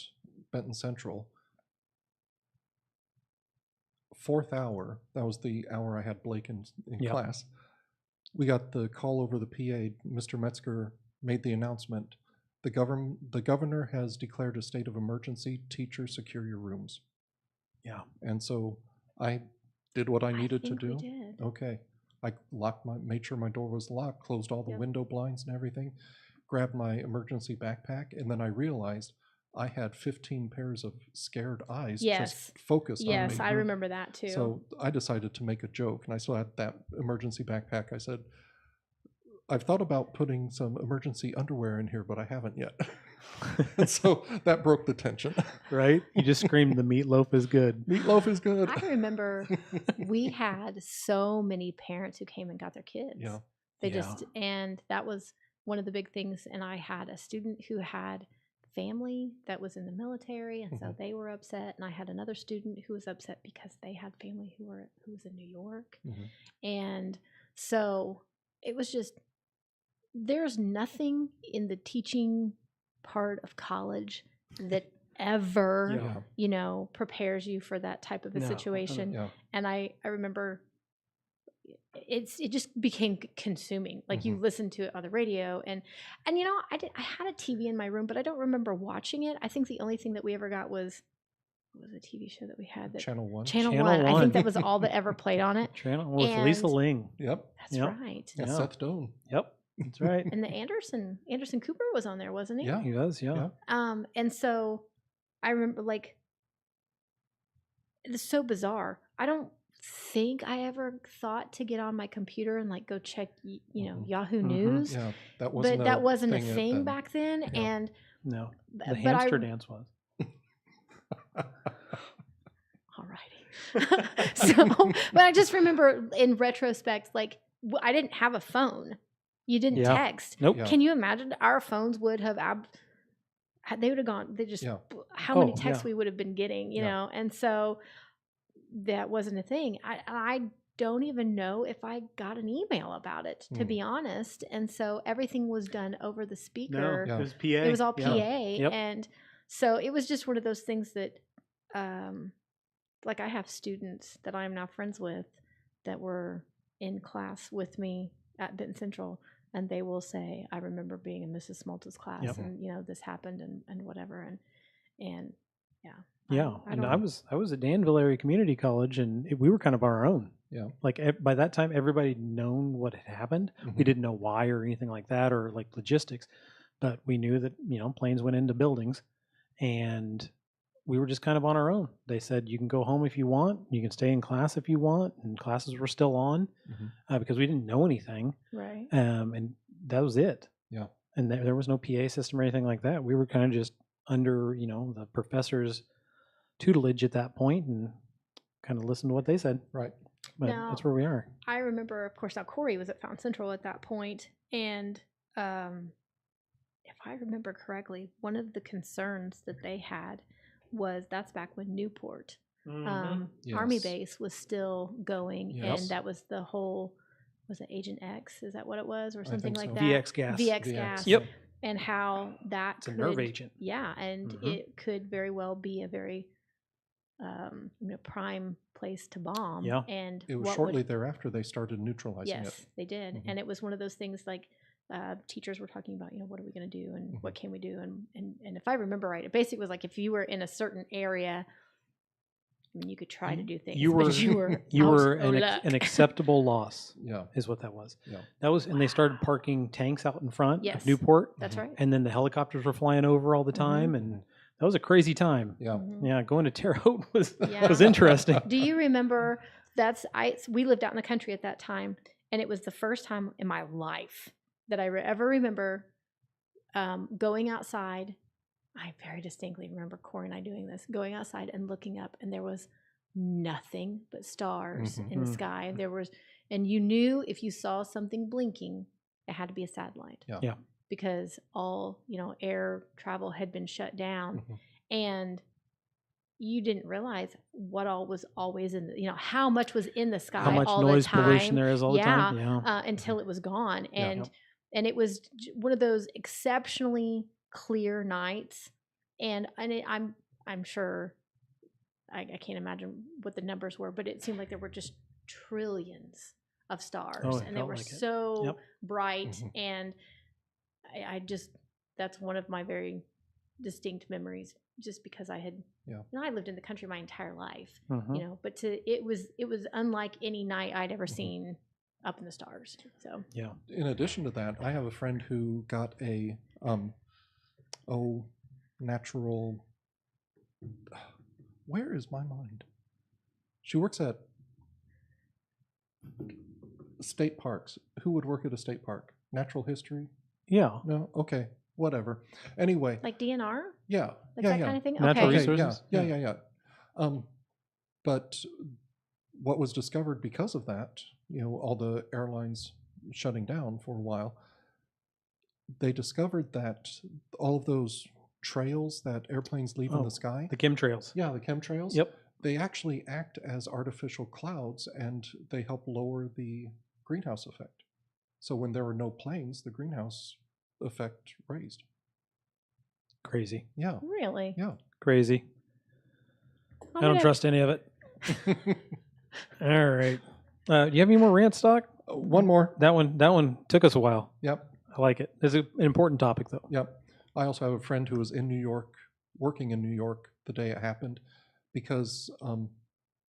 Benton Central. 4th hour, that was the hour I had Blake in Yep. class. We got the call over the PA. Mr. Metzger made the announcement. The governor has declared a state of emergency. Teachers, secure your rooms. Yeah. And so I did what I needed to think we do. did. Okay. I made sure my door was locked, closed all the Yep. window blinds and everything, grabbed my emergency backpack, and then I realized I had 15 pairs of scared eyes Yes. just focused on me. Yes, I remember that too. So I decided to make a joke, and I still had that emergency backpack. I said, I've thought about putting some emergency underwear in here, but I haven't yet. And so that broke the tension. Right? You just screamed, "The meatloaf is good." Meatloaf is good. I remember we had so many parents who came and got their kids. Yeah. And that was one of the big things. And I had a student who had family that was in the military, and so they were upset. And I had another student who was upset because they had family who was in New York. And so it was just, there's nothing in the teaching part of college that ever Yeah. prepares you for that type of a No. situation. Yeah. And I remember it just became consuming. Like you listen to it on the radio, and I had a TV in my room, but I don't remember watching it. I think the only thing that we ever got was, what was a TV show that we had? Channel 1. Channel Channel 1. I 1. think that was all that ever played on it. Channel with Lisa And- Ling. Yep. That's Yep. right. And Yeah. Seth Doan. Yep. That's right. And the Anderson Cooper was on there, wasn't he? Yeah. He does. Yeah. Yeah. And so I remember, it's so bizarre. I don't think I ever thought to get on my computer and go check, Yahoo News. Yeah. That But that wasn't a thing then. back then. Yeah. And No, But the hamster dance was. Alrighty. So, but I just remember in retrospect, like I didn't have a phone. You didn't Yeah. text. Nope. Yeah. Can you imagine our phones would have they would have gone, they just Yeah. how many Oh, texts yeah. we would have been getting, you Yeah. know? And so that wasn't a thing. I don't even know if I got an email about it, to be honest. And so everything was done over the No, speaker. Yeah. it was PA. It was all PA. Yeah. Yep. And so it was just one of those things that like I have students that I'm now friends with that were in class with me at Benton Central, and they will say, I remember being in Mrs. Smaltz's class Yep. and, you know, this happened and whatever. And yeah. Yeah, I and don't- I was at Danville Area Community College, and we were kind of our own. Yeah. Like by that time, everybody had known what had happened. We Mhm. didn't know why or anything like that, or like logistics, but we knew that planes went into buildings, and we were just kind of on our own. They said you can go home if you want, you can stay in class if you want, and classes were still on because we didn't know anything, Right. and that was it. Yeah. And there was no PA system or anything like that. We were kind of just under the professor's tutelage at that point and kind of listened to what they said. Right. But Now- that's where we are. I remember, of course, now Corey was at Fountain Central at that point, and if I remember correctly, one of the concerns that they had was that's back when Newport Army Yes. Base was still going, Yes. and that was the whole, was it Agent X? Is that what it was, or I something think like so. that? VX gas. VX VX. gas. Yep. And how that It's a could, nerve agent. yeah, and Mhm. it could very well be a very prime place to bomb. Yeah. And It was what shortly would, thereafter they started neutralizing yes, it. they did. Mhm. And it was one of those things like teachers were talking about, what are we going to do and what can we do? And if I remember right, it basically was like if you were in a certain area, I mean, you could try to do things. You but were you were, you out were of an luck. acceptable loss Yeah. is what that was. Yeah. That was, and they started parking tanks out in front Yes. of Newport, That's right. and then the helicopters were flying over all the time, and that was a crazy time. Yeah. Mhm. Yeah, going to Terre Haute was Yeah. was interesting. Do you remember we lived out in the country at that time, and it was the first time in my life that I ever remember going outside. I very distinctly remember Corey and I doing this, going outside and looking up, and there was nothing but stars in the Mhm. sky. There was, and you knew if you saw something blinking, it had to be a satellite. Yeah. Yeah. Because all, air travel had been shut down. Mhm. And you didn't realize what all was always in the, how much was in the sky How much all noise the time. pollution there is all the time. Yeah. Until it was gone. Yeah. And it was one of those exceptionally clear nights. And I'm sure, I can't imagine what the numbers were, but it seemed like there were just trillions of stars, Oh, it and they felt were like it. so Yep. bright. Mhm. And I just, that's one of my very distinct memories, just because I had, I lived in the country my entire life, Mhm. but it was unlike any night I'd ever seen up in the stars. So Yeah. In addition to that, I have a friend who got a natural. Where is my mind? She works at state parks. Who would work at a state park? Natural history? Yeah. No? Okay. Whatever. Anyway. like DNR, Yeah. like yeah, that yeah. kind of thing. Natural Okay. resources. Yeah. But what was discovered because of that, all the airlines shutting down for a while, they discovered that all of those trails that airplanes leave in Oh, the sky, The chemtrails. the chemtrails, Yep. they actually act as artificial clouds, and they help lower the greenhouse effect. So when there were no planes, the greenhouse effect raised. Crazy. Yeah. Really? Yeah. Crazy. I don't trust any of it. All right. Do you have any more rant stock? One more. That one took us a while. Yep. I like it. It's an important topic, though. Yep. I also have a friend who was in New York, working in New York the day it happened, because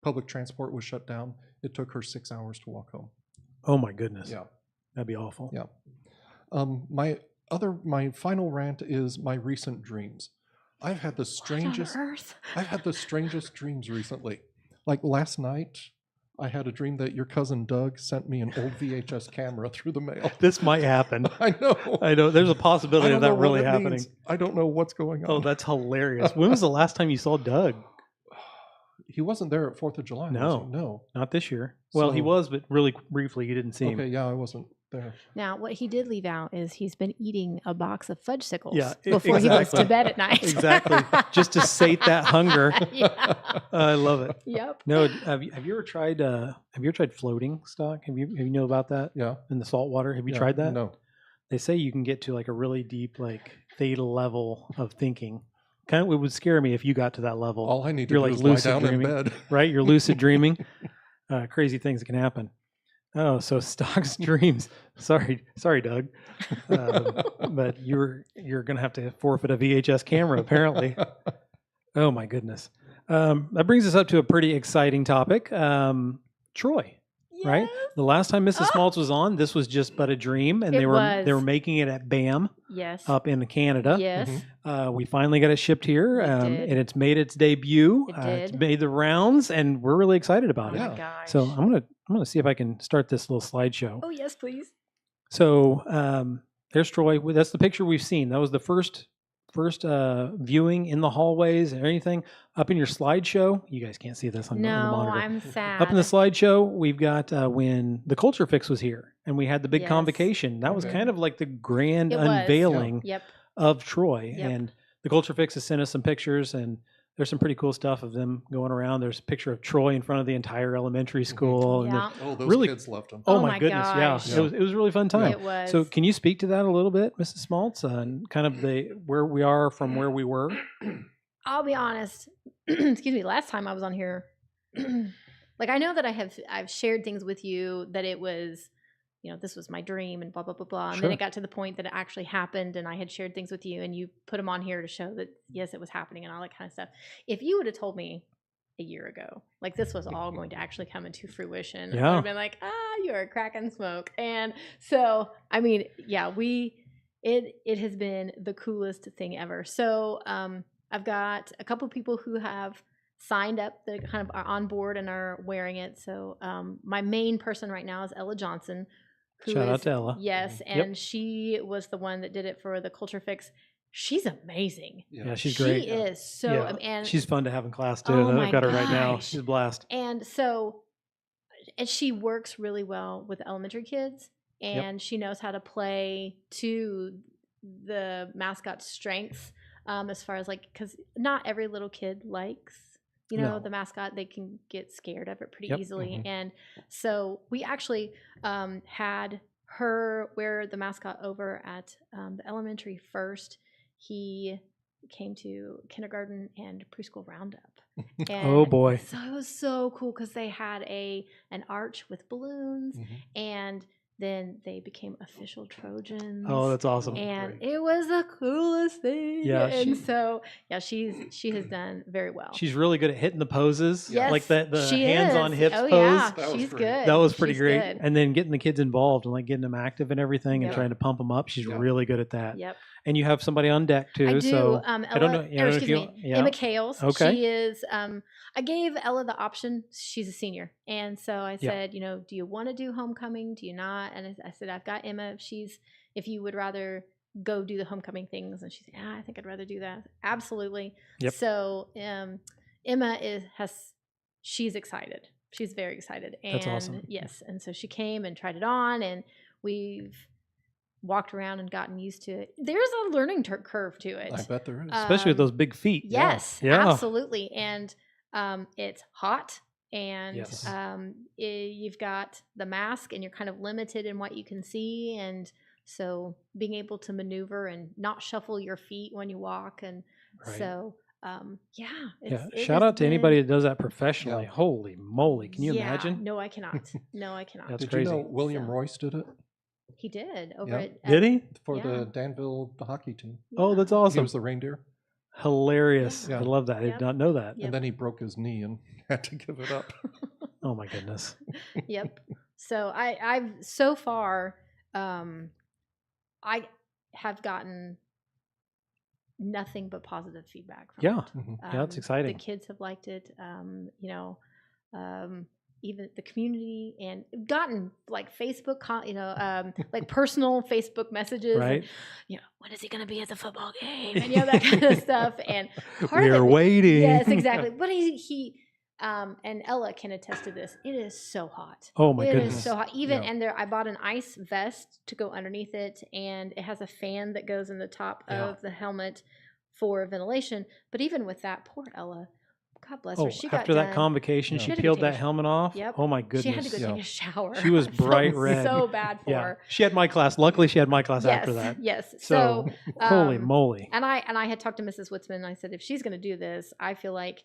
public transport was shut down. It took her 6 hours to walk home. Oh my goodness. Yeah. That'd be awful. Yeah. My final rant is my recent dreams. I've had the strangest What on earth? I've had the strangest dreams recently. Like last night, I had a dream that your cousin Doug sent me an old VHS camera through the mail. This might happen. I know. I know. There's a I possibility don't of that know what really it happening. means. I don't know what's going on. Oh, that's hilarious. When was the last time you saw Doug? He wasn't there at 4th of July. Was No. he? No. Not this year. Well, he So- was, but really briefly. You didn't see him. Okay, yeah, I wasn't there. Now, what he did leave out is he's been eating a box of fudgesicles Yeah, before he goes exactly. to bed at night. Exactly. Just to sate that hunger. Yeah. I love it. Yep. No, have you ever tried floating stock? Have you know about that Yeah. in the salt water? Have you yeah, tried that? No. They say you can get to like a really deep, like theta level of thinking. Kind of, it would scare me if you got to that level. All I need to You're do like is lie lucid down dreaming. in bed. Right? You're lucid dreaming. Crazy things that can happen. Oh, so Stock's dreams. Sorry, Doug. But you're gonna have to forfeit a VHS camera apparently. Oh my goodness. That brings us up to a pretty exciting topic. Troy. Right? The last time Mrs. Smaltz was on, this was just but a dream, and It they was. were making it at BAM Yes. up in Canada. Yes. We finally got it shipped here, We did. and it's made its debut. It It's did. made the rounds, and we're really excited about Oh it. my Yeah. gosh. So I'm gonna see if I can start this little slideshow. Oh yes, please. So there's Troy. That's the picture we've seen. That was the first viewing in the hallways and anything. Up in your slideshow, you guys can't see this on the No, monitor. I'm sad. Up in the slideshow, we've got when the Culture Fix was here, and we had the big Yes. convocation. That was Okay. kind of like the grand It was. unveiling Yep. of Troy. Yep. And the Culture Fix has sent us some pictures, and there's some pretty cool stuff of them going around. There's a picture of Troy in front of the entire elementary school. And Yeah. Oh, those Really- kids loved him. oh, Oh my my goodness, gosh. yeah. It was a really fun time. It was. So can you speak to that a little bit, Mrs. Smaltz, and kind of where we are from where we were? I'll be honest. Excuse me. Last time I was on here, like I know that I've shared things with you that it was, this was my dream and blah blah blah blah. And then Sure. it got to the point that it actually happened, and I had shared things with you, and you put them on here to show that yes, it was happening and all that kind of stuff. If you would have told me a year ago, like this was all going to actually come into fruition, I would Yeah. have been like, you are cracking smoke. And so, I mean, yeah, it has been the coolest thing ever. So, I've got a couple people who have signed up that kind of are on board and are wearing it. So my main person right now is Ella Johnson. Shout out to Ella. Yes, Yep. and she was the one that did it for the Culture Fix. She's amazing. Yeah, she's great. She is so, Yeah, and she's fun to have in class too. Oh I've my got her right now. gosh. She's a blast. and so, and she works really well with elementary kids, and she knows how to play to the mascot's strengths. As far as because not every little kid likes, No. the mascot. They can get scared of it pretty Yep. easily. Mhm. And so we actually had her wear the mascot over at the elementary first. He came to kindergarten and preschool roundup. And Oh, boy. So it was so cool because they had an arch with balloons, Mhm. and then they became official Trojans. Oh, that's awesome. And Great. it was the coolest thing. Yeah, and so she has done very well. She's really good at hitting the poses, Yes, like the she hands on is. hips Oh pose. yeah, That was she's great. good. That was pretty She's great. good. And then getting the kids involved and like getting them active and everything and Yep. trying to pump them up. She's Yeah. really good at that. Yep, And you have somebody on deck too. I do. So Ella, I don't know. or excuse me, yeah. Emma Kales. Okay. She is. I gave Ella the option. She's a senior, and so I Yeah. said, do you want to do homecoming? Do you not? And I said, I've got Emma. If you would rather go do the homecoming things, and she said, I think I'd rather do that. Absolutely. Yep. So Emma she's excited. She's very excited. And That's awesome. yes, and so she came and tried it on, and we've walked around and gotten used to it. There's a learning curve to it. I bet there is. Especially with those big feet. Yes, Yeah. absolutely. And it's hot, and Yes. you've got the mask, and you're kind of limited in what you can see, and so being able to maneuver and not shuffle your feet when you walk, and Right. so Yeah. it Shout has out to anybody been- that does that professionally. Yeah. Holy moly. Can you Yeah, imagine? No, I cannot. No, I cannot. That's Did crazy. you know William So- Royce did it He did over Yeah. at Did he? for Yeah. the Danville hockey team? Oh, that's He awesome. was the reindeer, Hilarious. Yeah. I love that. I Yep. did not know that. Yep. and then he broke his knee and had to give it up. Oh my goodness. Yep. So I've so far I have gotten nothing but positive feedback from Yeah. it. Mhm. Yeah, that's The exciting. kids have liked it. even the community, and gotten like Facebook, like personal Facebook messages. Right. And, when is he going to be at the football game? And that kind of stuff. And part We're of it, waiting. yes, exactly. But he and Ella can attest to this. It is so hot. Oh my It goodness. is so hot. And I bought an ice vest to go underneath it, and it has a fan that goes in the top of the helmet for ventilation. But even with that, poor Ella, God bless her. She after got that convocation, She she had to go peeled take that helmet off. Yep. Oh my goodness. She had to go take a shower. She was I felt bright red. So bad for her. She had my class. Luckily, she had my class Yes, after that. yes. So, holy moly. And I had talked to Mrs. Witzman, and I said, if she's going to do this, I feel like,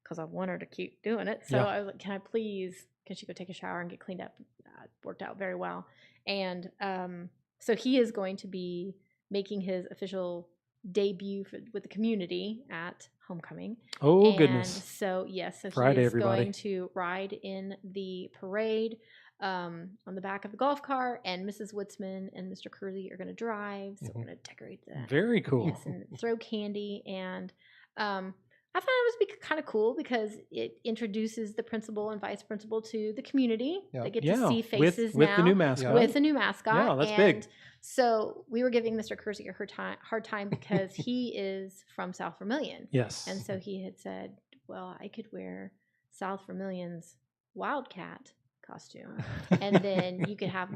because I want her to keep doing it. So I was like, can she go take a shower and get cleaned up? It worked out very well. And so he is going to be making his official debut with the community at homecoming. Oh, and goodness. So, yes. So Friday, he is everybody. going to ride in the parade on the back of the golf cart, and Mrs. Witzman and Mr. Curley are going to drive. So we're going to decorate that. Very cool. Yes, and throw candy. And I thought it was kind of cool because it introduces the principal and vice principal to the community. Yeah. They get to see faces with now the new mascot. with the new mascot. Yeah, that's and big. So we were giving Mr. Kersey a hard time because he is from South Vermilion. Yes. And so he had said, well, I could wear South Vermilion's Wildcat costume. And then you could have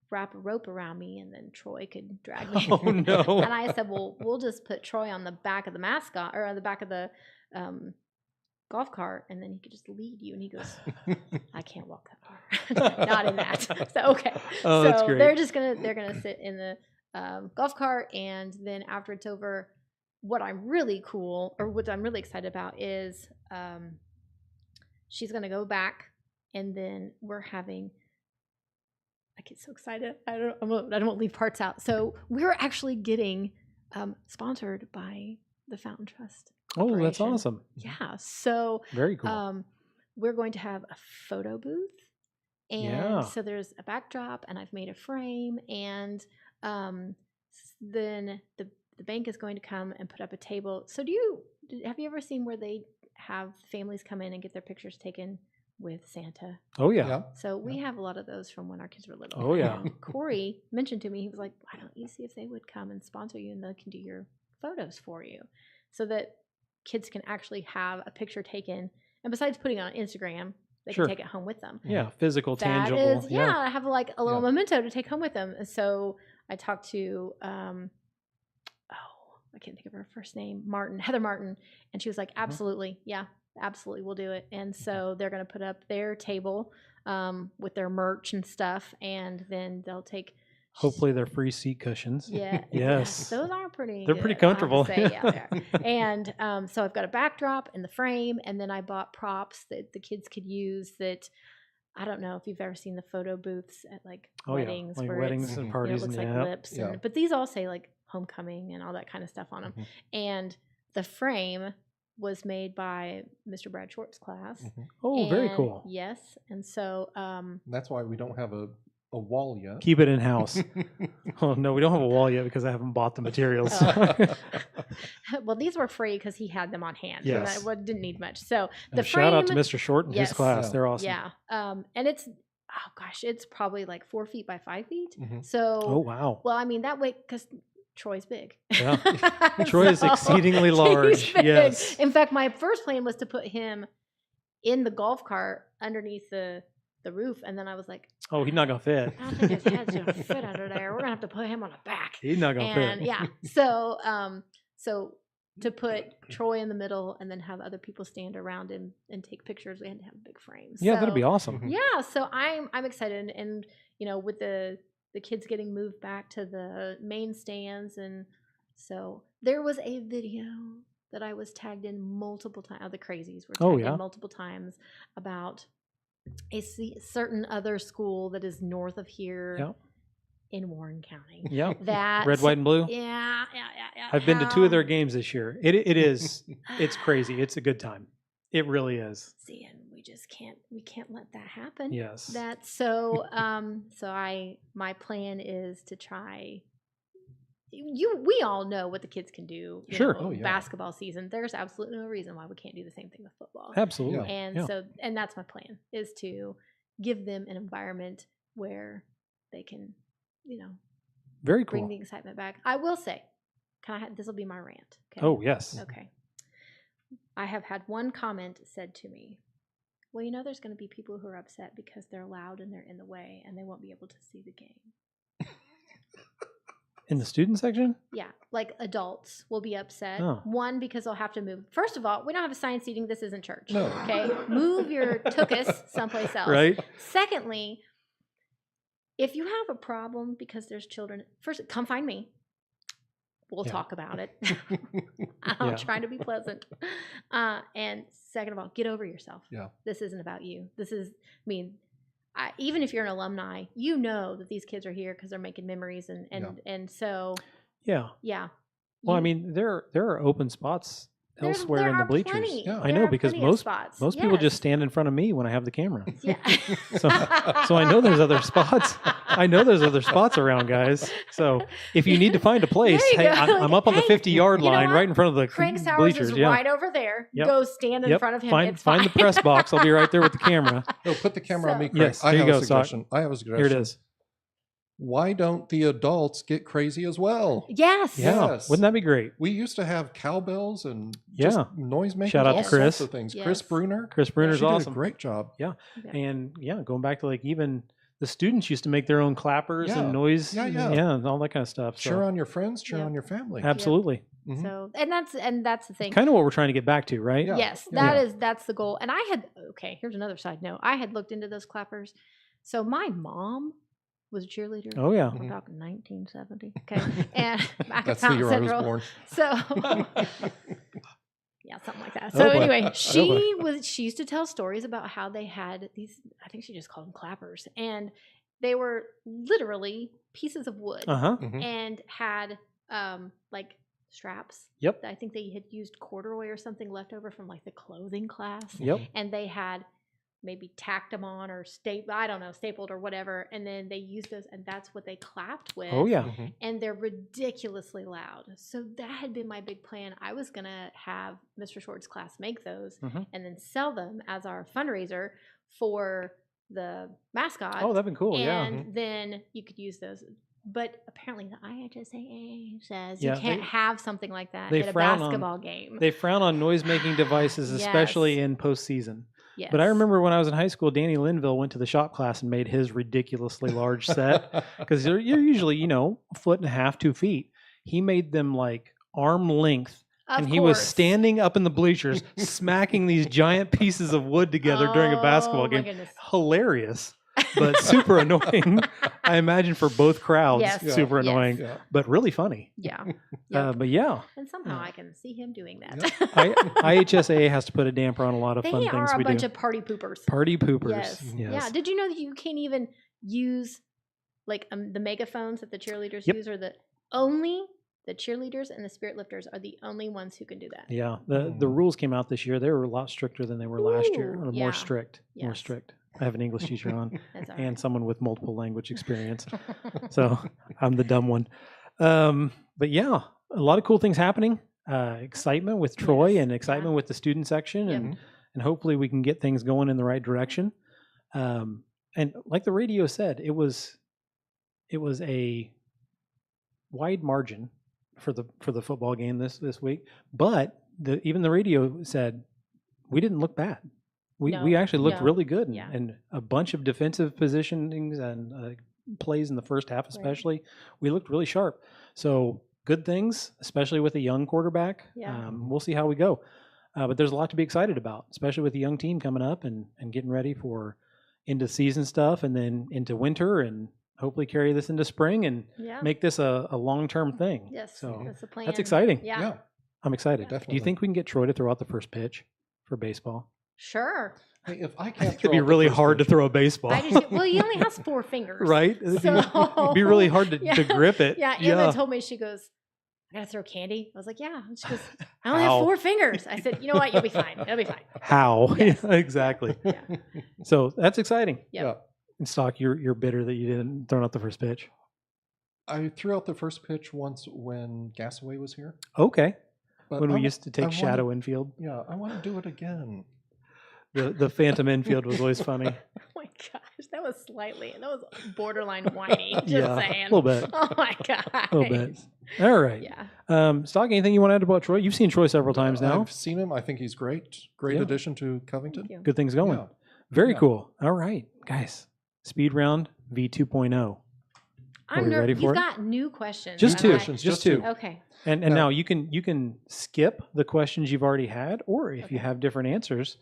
wrap a rope around me, and then Troy could drag me. Oh, no. And I said, well, we'll just put Troy on the back of the mascot, or on the back of the golf cart, and then he could just lead you. And he goes, I can't walk that far. Not in that. So, okay. Oh, so that's great. they're gonna sit in the golf cart, and then after it's over, what I'm really excited about is she's gonna go back, and then we're having. I get so excited. I don't want to leave parts out. So we're actually getting sponsored by the Fountain Trust. Oh, that's Corporation. awesome. Yeah. So Very cool. we're going to have a photo booth. And Yeah. so there's a backdrop, and I've made a frame. And then the bank is going to come and put up a table. So have you ever seen where they have families come in and get their pictures taken with Santa? Oh, yeah. Yeah. So we have a lot of those from when our kids were little. Oh, yeah. And Corey mentioned to me, he was like, why don't you see if they would come and sponsor you, and they can do your photos for you, so that kids can actually have a picture taken. And besides putting it on Instagram, they Sure. can take it home with them. Yeah. Physical, That tangible. is, I have like a little Yeah. memento to take home with them. And so I talked to, I can't think of her first name, Heather Martin. And she was like, absolutely. Yeah, absolutely. We'll do it. And so they're going to put up their table with their merch and stuff. And then they'll take. Hopefully they're free seat cushions. Yeah. Yes. Those are pretty. They're pretty good, I have to comfortable. say. Yeah, they are. And so I've got a backdrop and the frame, and then I bought props that the kids could use. That I don't know if you've ever seen the photo booths at like weddings, Like where weddings it's, and it parties. looks and like lips. Yeah. But these all say like homecoming and all that kind of stuff on them. And the frame was made by Mr. Brad Short's class. Oh, very And cool. Yes, and so That's why we don't have a wall yet. Keep it in house. Oh, no, we don't have a wall yet because I haven't bought the materials. well, these were free because he had them on hand. Yes. And I didn't need much. So And the frame, shout out to Mr. Short and his Yes. class. Yeah. They're awesome. yeah, and it's it's probably like 4 feet by 5 feet. Mhm. So Oh, wow. well, I mean that way because Troy's big. Yeah. Troy is exceedingly he's large. big. Yes. In fact, my first plan was to put him in the golf cart underneath the roof, and then I was like, Oh, he's not going to fit. I don't think his head's gonna fit under there. We're gonna have to put him on the back. He's not going to And fit. yeah, so to put Troy in the middle and then have other people stand around him and take pictures, we had to have a big frame. Yeah, that'd be So, awesome. Yeah, so I'm excited, and with the kids getting moved back to the main stands, and so there was a video that I was tagged in multiple times. The crazies were tagged in multiple times about a certain other school that is north of here. Yep. In Warren County. Yeah. That Red, white, and blue. Yeah. I've been to 2 of their How- games this year. It is. It's crazy. It's a good time. It really is. See, and we just can't let that happen. Yes. That's so my plan is to try we all know what the kids can do. Sure. Oh, yeah. Basketball season, there's absolutely no reason why we can't do the same thing with football. Absolutely. And Yeah. so, and that's my plan, is to give them an environment where they can, Very bring cool. the excitement back. I will say, this will be my rant. Okay? Oh, yes. Okay. I have had one comment said to me, well, there's going to be people who are upset because they're loud and they're in the way and they won't be able to see the game. In the student section? Yeah, like adults will be upset. Oh. One, because they'll have to move. First of all, we don't have assigned seating. This isn't church. No. Okay? Move your tuchus someplace else. Right? Secondly, if you have a problem because there's children, first, come find me. We'll Yeah. talk about it. I'm Yeah. trying to be pleasant. And second of all, get over yourself. Yeah. This isn't about you. Even if you're an alumni, you know that these kids are here because they're making memories, and so Yeah. yeah. Well, I You- mean, there are open spots there's- elsewhere there in the are bleachers. plenty. Yeah. I There know, are because plenty of most spots. people just Yes. stand in front of me when I have the camera. Yeah. So I know there's other spots. I know there's other spots around, guys. So if you need to find a place, There you hey, go. I'm up on the Hey, 50-yard you know line what? right in front of the Craig Sowers bleachers. is Yeah. right over there. Yep. Go stand in Yep. front of him. Find It's the fine. press box. I'll be right there with the camera. No, put the camera on me, So- Craig. Yes, I there have you a go, Sock. suggestion. I have a suggestion. Here it is. Why don't the adults get crazy as well? Yes. Yeah. Yes. Wouldn't that be great? We used to have cowbells and Yeah. just noise makers. Shout out to all Chris. sorts of things. Yes. Chris Bruner. Chris Bruner's she did awesome. a great job. Yeah. And going back to like even the students used to make their own clappers Yeah. and noise. Yeah, yeah. and all that kind of stuff. So Cheer on your friends. Cheer Yeah. on your family. absolutely. Mhm. So and that's the thing. Kind of what we're trying to get back to, right? Yeah. Yes, Yeah. that's the goal. And here's another side note. I had looked into those clappers. So my mom was a cheerleader. Oh yeah. We're talking 1970. Okay. And back That's at the Fountain year Central. I was born. So yeah, something like that. Oh, So boy. anyway, Oh, boy. she used to tell stories about how they had these, I think she just called them clappers, and they were literally pieces of wood Uh-huh. Mhm. and had like straps. Yep. I think they had used corduroy or something left over from like the clothing class, Yep. and they had maybe tacked them on or stapled or whatever, and then they used those, and that's what they clapped with. Oh yeah. Mhm. And they're ridiculously loud. So that had been my big plan. I was gonna have Mr. Short's class make those Mhm. and then sell them as our fundraiser for the mascot. Oh, that'd been cool. Yeah. And then you could use those. But apparently the IHSAA says Yeah, you can't they- have something like that they at a frown on- basketball game. They frown on noise-making devices, especially Yes. in postseason. Yes. But I remember when I was in high school, Danny Linville went to the shop class and made his ridiculously large set because you're usually, a foot and a half, 2 feet. He made them like arm length, Of and he was course. standing up in the bleachers, smacking these giant pieces of wood together during a basketball Oh, my game. goodness. Hilarious, but super annoying. I imagine for both crowds, Yes. Yeah. super Yes. annoying, Yeah. but really funny. Yeah. Yep. But yeah, And somehow yeah. I can see him doing that. IHSA has to put a damper on a lot of fun They things are a we bunch do. of party poopers. Party poopers. Yes. Yes. Yeah. Did you know that you can't even use like the megaphones that the cheerleaders Yep. use are only the cheerleaders and the spirit lifters are the only ones who can do that. Yeah, the rules came out this year. They were a lot stricter than they were last year. Ooh, Or yeah. more strict. More Yes. strict. I have an English teacher on That's all and someone with multiple language experience. right. So I'm the dumb one. But yeah, a lot of cool things happening. Excitement with Troy Yes, and excitement yeah. with the student section, Yep. and hopefully we can get things going in the right direction. And like the radio said, it was a wide margin for the football game this week, but even the radio said we didn't look bad. We No, actually looked no. really good, Yeah. and a bunch of defensive positionings and plays in the first half, especially we looked really sharp. So good things, especially with a young quarterback. Yeah. We'll see how we go, but there's a lot to be excited about, especially with the young team coming up and getting ready for into season stuff, and then into winter, and hopefully carry this into spring and Yeah. make this a long-term thing. Yes. So That's the plan. that's exciting. Yeah. Yeah. I'm excited. Do Definitely. you think we can get Troy to throw out the first pitch for baseball? Sure. Hey, if I I can't think it'd throw be out the really first hard to pitch- throw a baseball. I do too. Well, he only has 4 fingers. Right? It'd be really hard to Yeah. grip it. Yeah. Emma told me, she goes, I gotta throw candy. I was like, yeah. And she goes, I only How? have 4 fingers. I said, you know what? You'll be fine. It'll be fine. How? Yes. Exactly. Yeah. So that's exciting. Yep. Yeah. And Stock, you're bitter that you didn't throw out the first pitch. I threw out the first pitch once when Gasaway was here. Okay. But When we I used to take wanna- shadow infield, Yeah, I want to do it again. the phantom infield was always funny. Oh my gosh, that was borderline whiny. Just Yeah, saying. a little bit. Oh my gosh. A little bit. All right. Yeah. Stock, anything you want to add about Troy? You've seen Troy several times now. I've seen him. I think he's great. Great Yeah. addition to Covington. Thank you. Good things going. Yeah. Very Yeah. cool. All right, guys. Speed round V2.0. I'm we ready nervous. for You've it? got new questions. Just and two. Questions, Just just two. two. Okay. And No. now you can skip the questions you've already had, or if you Okay. have different answers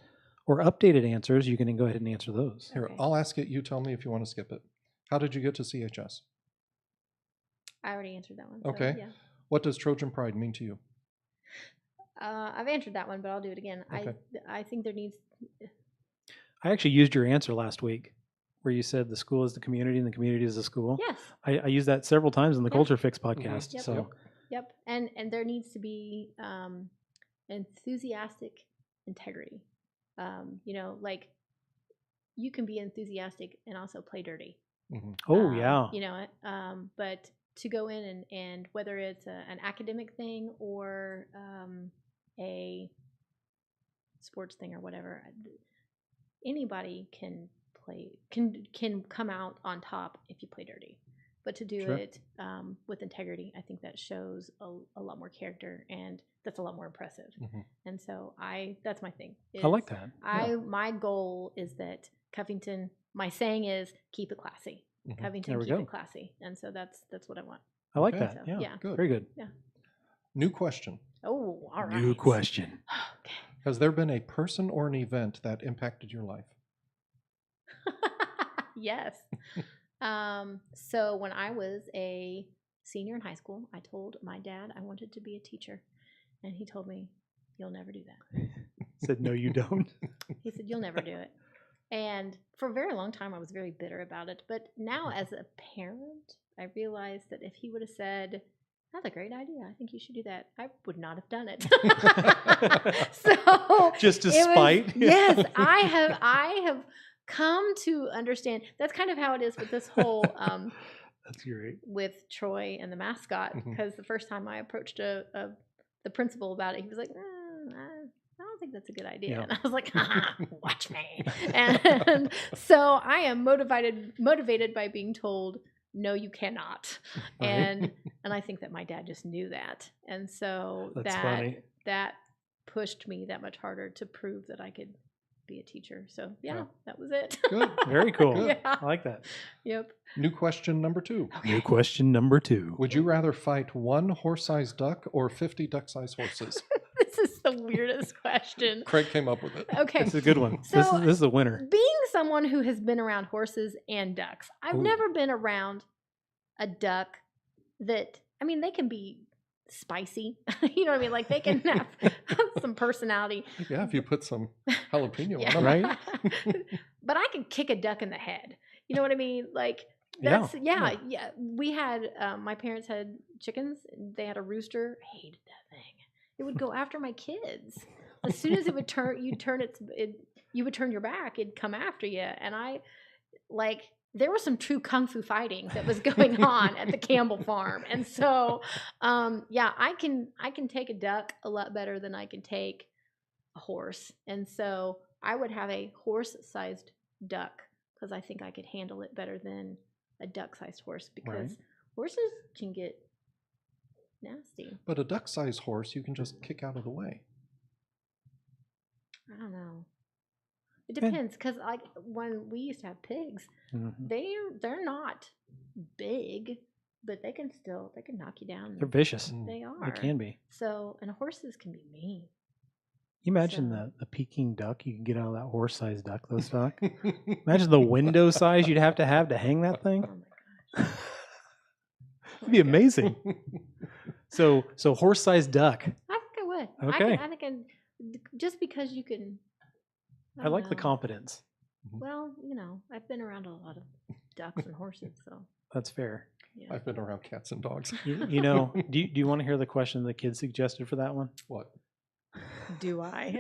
or updated answers, you can go ahead and answer those. Here, Okay. I'll ask it. You tell me if you want to skip it. How did you get to CHS? I already answered that one. So, Okay. Yeah. What does Trojan Pride mean to you? I've answered that one, but I'll do it again. Okay. I think there needs. I actually used your answer last week, where you said the school is the community and the community is the school. Yes. I used that several times in the Yeah. Culture Fix podcast. Yep. So Yep. And there needs to be enthusiastic integrity. Like you can be enthusiastic and also play dirty. Mhm. oh yeah, But to go in and whether it's an academic thing or a sports thing or whatever, anybody can come out on top if you play dirty. But to do Sure. it with integrity, I think that shows a lot more character, and that's a lot more impressive. Mhm. And so that's my thing. I like is that. My goal is that Covington. My saying is keep it classy. Mhm. Covington, There we keep go. it classy, and so that's what I want. I like Okay. that. So, Yeah. yeah. Good. Very good. New question. Oh, all right. New question. Okay. Has there been a person or an event that impacted your life? Yes. So when I was a senior in high school, I told my dad I wanted to be a teacher, and he told me, "You'll never do that." Said no, you don't. He said, "You'll never do it." And for a very long time, I was very bitter about it. But now, as a parent, I realized that if he would have said, "That's a great idea. I think you should do that," I would not have done it. So Just to it was- spite. yes, I have come to understand. That's kind of how it is with this whole That's great. with Troy and the mascot. Mhm. Because the first time I approached the principal about it, he was like, I don't think that's a good idea. Yeah. And I was like, watch me. And so I am motivated by being told, no, you cannot. Right. And I think that my dad just knew that. And so That's funny. that pushed me that much harder to prove that I could be a teacher. So yeah, Yeah. that was it. Good. Very cool. Good. Yeah. I like that. Yep. New question number 2. New question number 2. Would you rather fight one horse-sized duck or 50 duck-sized horses? This is the weirdest question. Craig came up with it. Okay. This is a good one. So- this is a winner. Being someone who has been around horses and ducks, I've Ooh. never been around a duck that, I mean, they can be spicy. You know what I mean? Like they can have some personality. Yeah, if you put some jalapeno Yeah. on them. Right? But I can kick a duck in the head. You know what I mean? Like Yeah. that's yeah. We had my parents had chickens. They had a rooster. I hated that thing. It would go after my kids. As soon as it would turn, you would turn your back. It'd come after you. And there was some true kung fu fighting that was going on at the Campbell farm. And so, I can take a duck a lot better than I can take a horse. And so I would have a horse-sized duck because I think I could handle it better than a duck-sized horse because horses can get nasty. But a duck-sized horse, you can just kick out of the way. I don't know. It depends because when we used to have pigs, Mhm. they're not big, but they can knock you down. They're vicious. They are. They can be. So, and horses can be mean. You imagine So- the Peking duck you can get out of that horse-sized duck, though, Stock? Imagine the window size you'd have to hang that thing. Oh my gosh. It'd be amazing. So horse-sized duck. I think I would. Okay. I think just because you can. I like the know. confidence. Well, I've been around a lot of ducks and horses, so That's fair. yeah. I've been around cats and dogs. Do you want to hear the question the kid suggested for that one? What? Do I?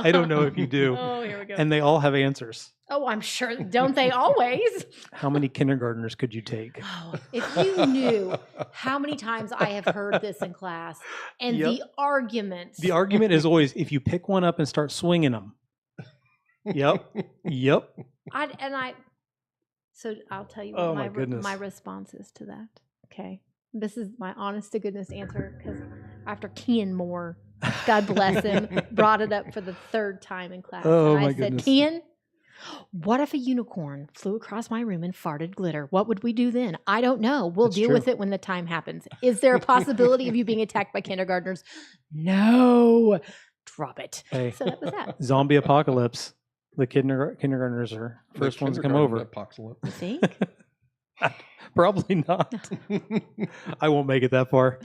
I don't know if you do. Oh, here we go. And they all have answers. Oh, I'm sure. Don't they always? How many kindergartners could you take? Oh, if you knew how many times I have heard this in class and Yep. the arguments. The argument is always if you pick one up and start swinging them. Yep. Yep. So I'll tell you Oh, what my goodness. my response is to that. Okay. This is my honest to goodness answer because after Kian Moore, God bless him, brought it up for the third time in class. Oh, and I my said, goodness. Kian, what if a unicorn flew across my room and farted glitter? What would we do then? I don't know. We'll That's deal true. with it when the time happens. Is there a possibility of you being attacked by kindergartners? No. Drop it. Hey, So that was that. zombie apocalypse. The kindergartners are first ones to come Kindergarten over. Apocalypse. You think? Probably not. I won't make it that far.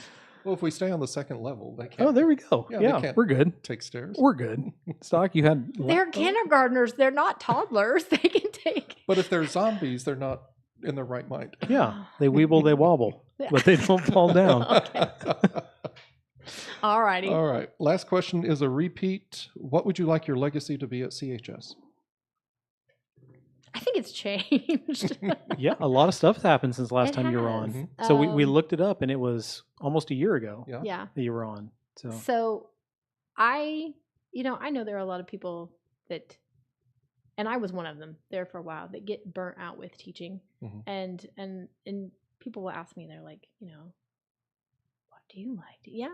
Well, if we stay on the second level, they can't Oh, there we go. Yeah, they Yeah, can't. we're good. take stairs. We're good. Stock, you had. They're kindergartners. They're not toddlers. They can take. But if they're zombies, they're not in their right mind. Yeah, they weeble, they wobble, but they don't fall down. Okay. All righty. All right. Last question is a repeat. What would you like your legacy to be at CHS? I think it's changed. Yeah, a lot of stuff's happened since the last It time you were on. has. So we Um, looked it up, and it was almost a year ago Yeah. Yeah. that you were on. So So I know there are a lot of people that, and I was one of them there for a while, that get burnt out with teaching. Mhm. And people will ask me, they're like, what do you like? Yeah,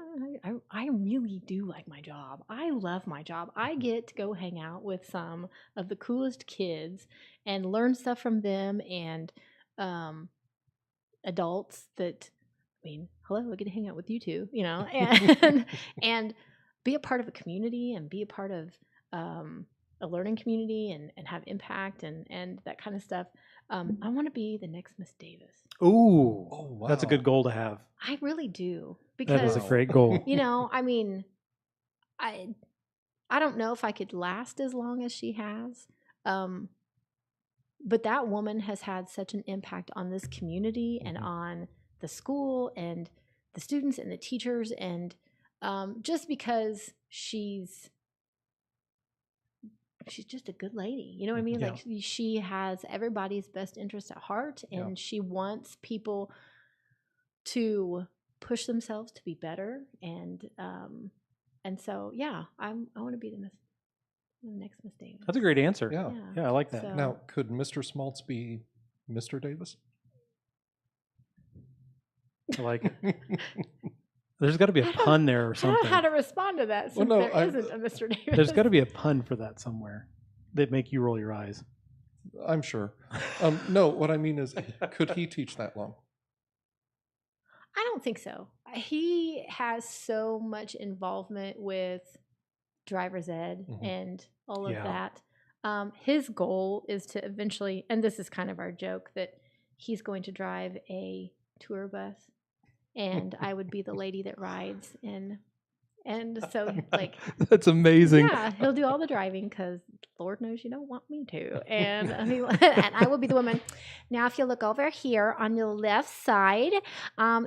I really do like my job. I love my job. I get to go hang out with some of the coolest kids and learn stuff from them and adults that, I mean, hello, I get to hang out with you too, and be a part of a community and be a part of a learning community and have impact and that kind of stuff. I want to be the next Miss Davis. ooh, Oh, wow. that's a good goal to have. I really do That because is a great goal. I mean, I don't know if I could last as long as she has. But that woman has had such an impact on this community and on the school and the students and the teachers. And just because she's just a good lady. You know what I mean? Yeah. Like she has everybody's best interest at heart and Yeah. she wants people to push themselves to be better. And so, yeah, I want to be the next Miss Davis. That's a great answer. Yeah. Yeah, I like that. So- Now, could Mr. Smaltz be Mr. Davis? I like it. There's got to be a pun there or I don't know something. how to respond to that since no, there I- isn't a Mr. Davis. There's got to be a pun for that somewhere that make you roll your eyes. I'm sure. No, what I mean is, could he teach that long? I don't think so. He has so much involvement with driver's ed Mhm. and all of Yeah. that. His goal is to eventually, and this is kind of our joke, that he's going to drive a tour bus and I would be the lady that rides. And so, like, That's amazing. yeah, he'll do all the driving because Lord knows you don't want me to. And and I will be the woman. Now, if you look over here on the left side,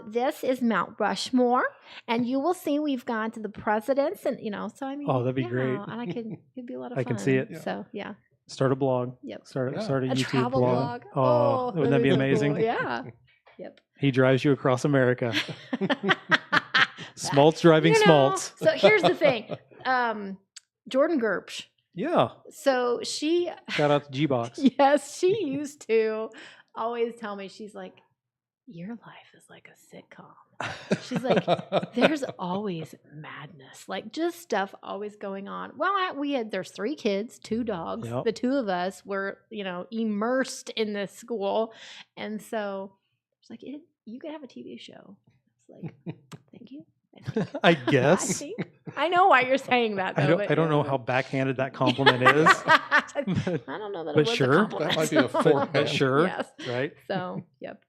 this is Mount Rushmore, and you will see we've gone to the presidents, and so I mean, Oh, that'd be yeah, great. and it'd be a lot of I fun. can see it. Yeah. So yeah, Start a blog. Yep. Start Yeah. a a YouTube travel blog. blog. Oh, wouldn't that be so amazing? cool. Yeah. Yep. He drives you across America. Smaltz driving Smaltz. So here's the thing, Jordan Gerpsch. Yeah. So she Shout out to G-Box. Yes, she used to always tell me, she's like, your life is like a sitcom. She's like, there's always madness, like just stuff always going on. Well, there's 3 kids, 2 dogs. Yep. The 2 of us were, immersed in this school. And so it's like, you could have a TV show. It's like, thank you. I guess. I know why you're saying that, though. I don't know how backhanded that compliment is. I don't know that But it was sure. a compliment. That might be a forehand. But sure. Yes. Right? So, yep.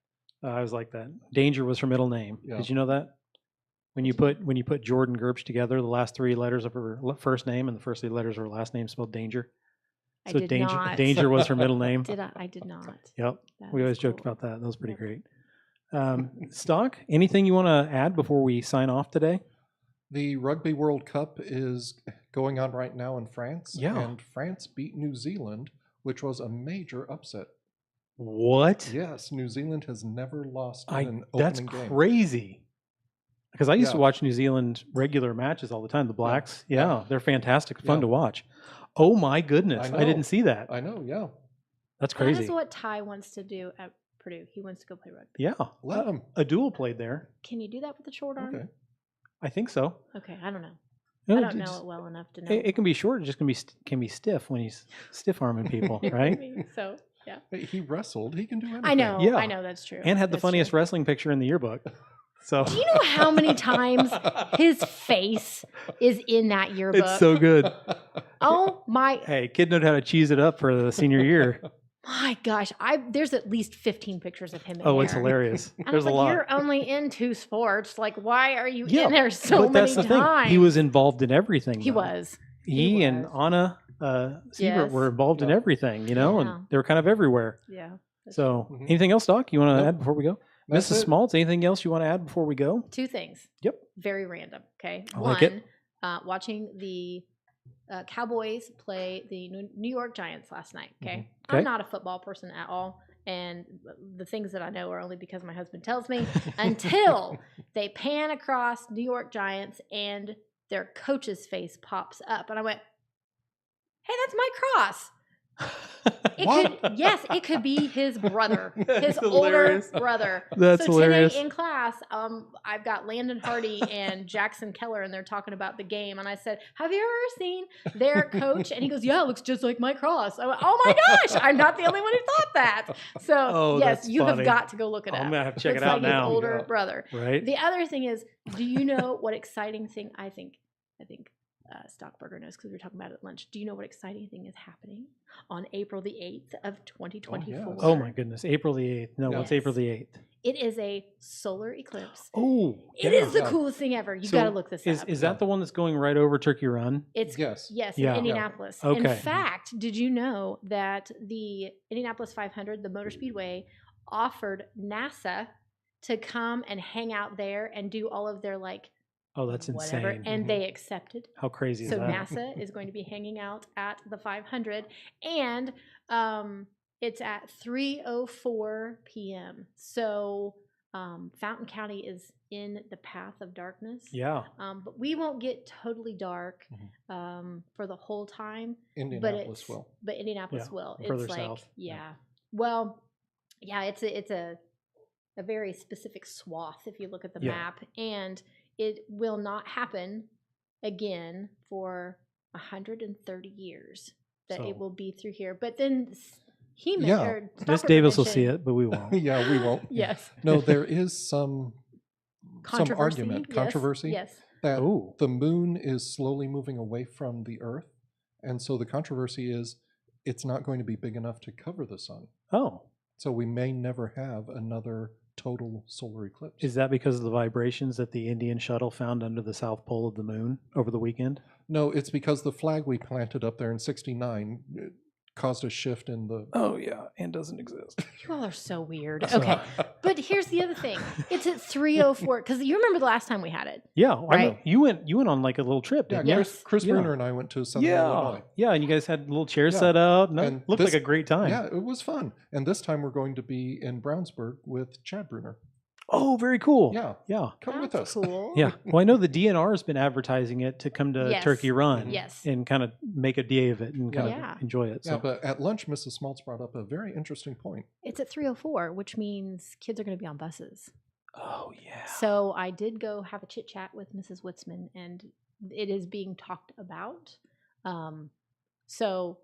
I was like that. Danger was her middle name. Yeah. Did you know that? When you put Jordan Gerpsch together, the last 3 letters of her first name and the first 3 letters of her last name spelled danger. I So did danger not. danger was her middle name. Did I? I did not. Yep. That We is always joked cool. about that. That was pretty Yep. great. Stock, anything you want to add before we sign off today? The Rugby World Cup is going on right now in France. Yeah. And France beat New Zealand, which was a major upset. What? Yes, New Zealand has never lost in an That's opening game. crazy. Because I used to Yeah. watch New Zealand regular matches all the time. The Blacks, Yeah. they're fantastic, fun Yeah. to watch. Oh my goodness, I didn't know. see that. I know, yeah. That's That crazy. is what Ty wants to do at Purdue. He wants to go play rugby. Yeah, Let him. Adul played there. Can you do that with a short arm? Okay. I think so. Okay, I don't know. No, I don't know just- it well enough to know. It can be short. It just can be stiff when he's stiff arming people, right? So yeah, Hey, he wrestled. He can do anything. I know. Yeah. I know that's true. And had the That's funniest true. wrestling picture in the yearbook. So Do you know how many times his face is in that yearbook? it's so good. Oh my Hey, kid knowed how to cheese it up for the senior year. my gosh! There's at least 15 pictures of him. In Oh, it's there. hilarious. And I There's was a like, lot. You're only in 2 sports. Like, why are you Yeah, in there so but many that's the times? thing. He was involved in everything. He though. was. He and was. Anna Siebert Yes. were involved in Yeah. everything, Yeah. and they were kind of everywhere. Yeah. that's So, true. Mhm. anything else, Doc? You want to Nope. add before we go? That's Mrs. it. Smaltz, anything else you want to add before we go? 2 things. Yep. Very random. Okay. I like it. Watching the Cowboys play the New York Giants last night. Okay. Okay. I'm not a football person at all. And the things that I know are only because my husband tells me until they pan across New York Giants and their coach's face pops up. And I went, hey, that's my cross. It could be his brother, That's his hilarious. older brother. That's so hilarious. today in class, I've got Landon Hardy and Jackson Keller, and they're talking about the game. And I said, "Have you ever seen their coach?" And he goes, "Yeah, it looks just like my cross." I went, "Oh my gosh, I'm not the only one who thought that." So Oh, yes, that's you funny. have got to go look it up. I'm gonna have to check Looks it out like now. His older Yeah. brother. Right? The other thing is, do you know what exciting thing I think Stockburger knows because we were talking about it at lunch. Do you know what exciting thing is happening on April the 8th of 2024? Oh my goodness, April the 8th. No, Yeah. it's April the 8th. It is a solar eclipse. Oh, It is the Yeah. coolest thing ever. You So got to look this up. Is that the one that's going right over Turkey Run? It's Yes. yes, Yeah. in Indianapolis. Okay. In fact, did you know that the Indianapolis 500, the Motor Speedway, offered NASA to come and hang out there and do all of their Oh, that's whatever, insane. and they accepted. How crazy is So that? NASA is going to be hanging out at the 500, and it's at 3:04 p.m. So Fountain County is in the path of darkness. Yeah. But we won't get totally dark for the whole time. Indianapolis will. But Indianapolis Yeah, will. further It's like south. yeah. Well, yeah. It's a very specific swath if you look at the Yeah. map, and it will not happen again for 130 years. That So- it will be through here. But then he Yeah. Miss Davis will see it, but we won't. Yeah, we won't. Yes. No, there is some Controversy. argument, Yes, controversy Yes. that Oh, the moon is slowly moving away from the Earth. And so the controversy is it's not going to be big enough to cover the sun. oh, So we may never have another total solar eclipse. is that because of the vibrations that the Indian shuttle found under the south pole of the moon over the weekend? No, it's because the flag we planted up there in '69 caused a shift in the. Oh yeah, and doesn't exist. You all are so weird. So- Okay. But here's the other thing. It's at 3:04 because you remember the last time we had it. Yeah, I know. Right. You went on like a little trip, Yeah, didn't you? Chris Yeah. Bruner and I went to Southern Yeah, Illinois. yeah, and you guys had little chairs Yeah. set up. No, And looked this- like a great time. Yeah, it was fun. And this time we're going to be in Brownsburg with Chad Bruner. Oh, very cool. Yeah, Yeah. come with That's us. cool. Yeah. Well, I know the DNR has been advertising it to come to Yes. Turkey Run Yes. and kind of make a day of it and kind Yeah. of enjoy it. Yeah, So but at lunch, Mrs. Smaltz brought up a very interesting point. It's at 3:04, which means kids are going to be on buses. oh yeah. So I did go have a chit chat with Mrs. Witzman, and it is being talked about. So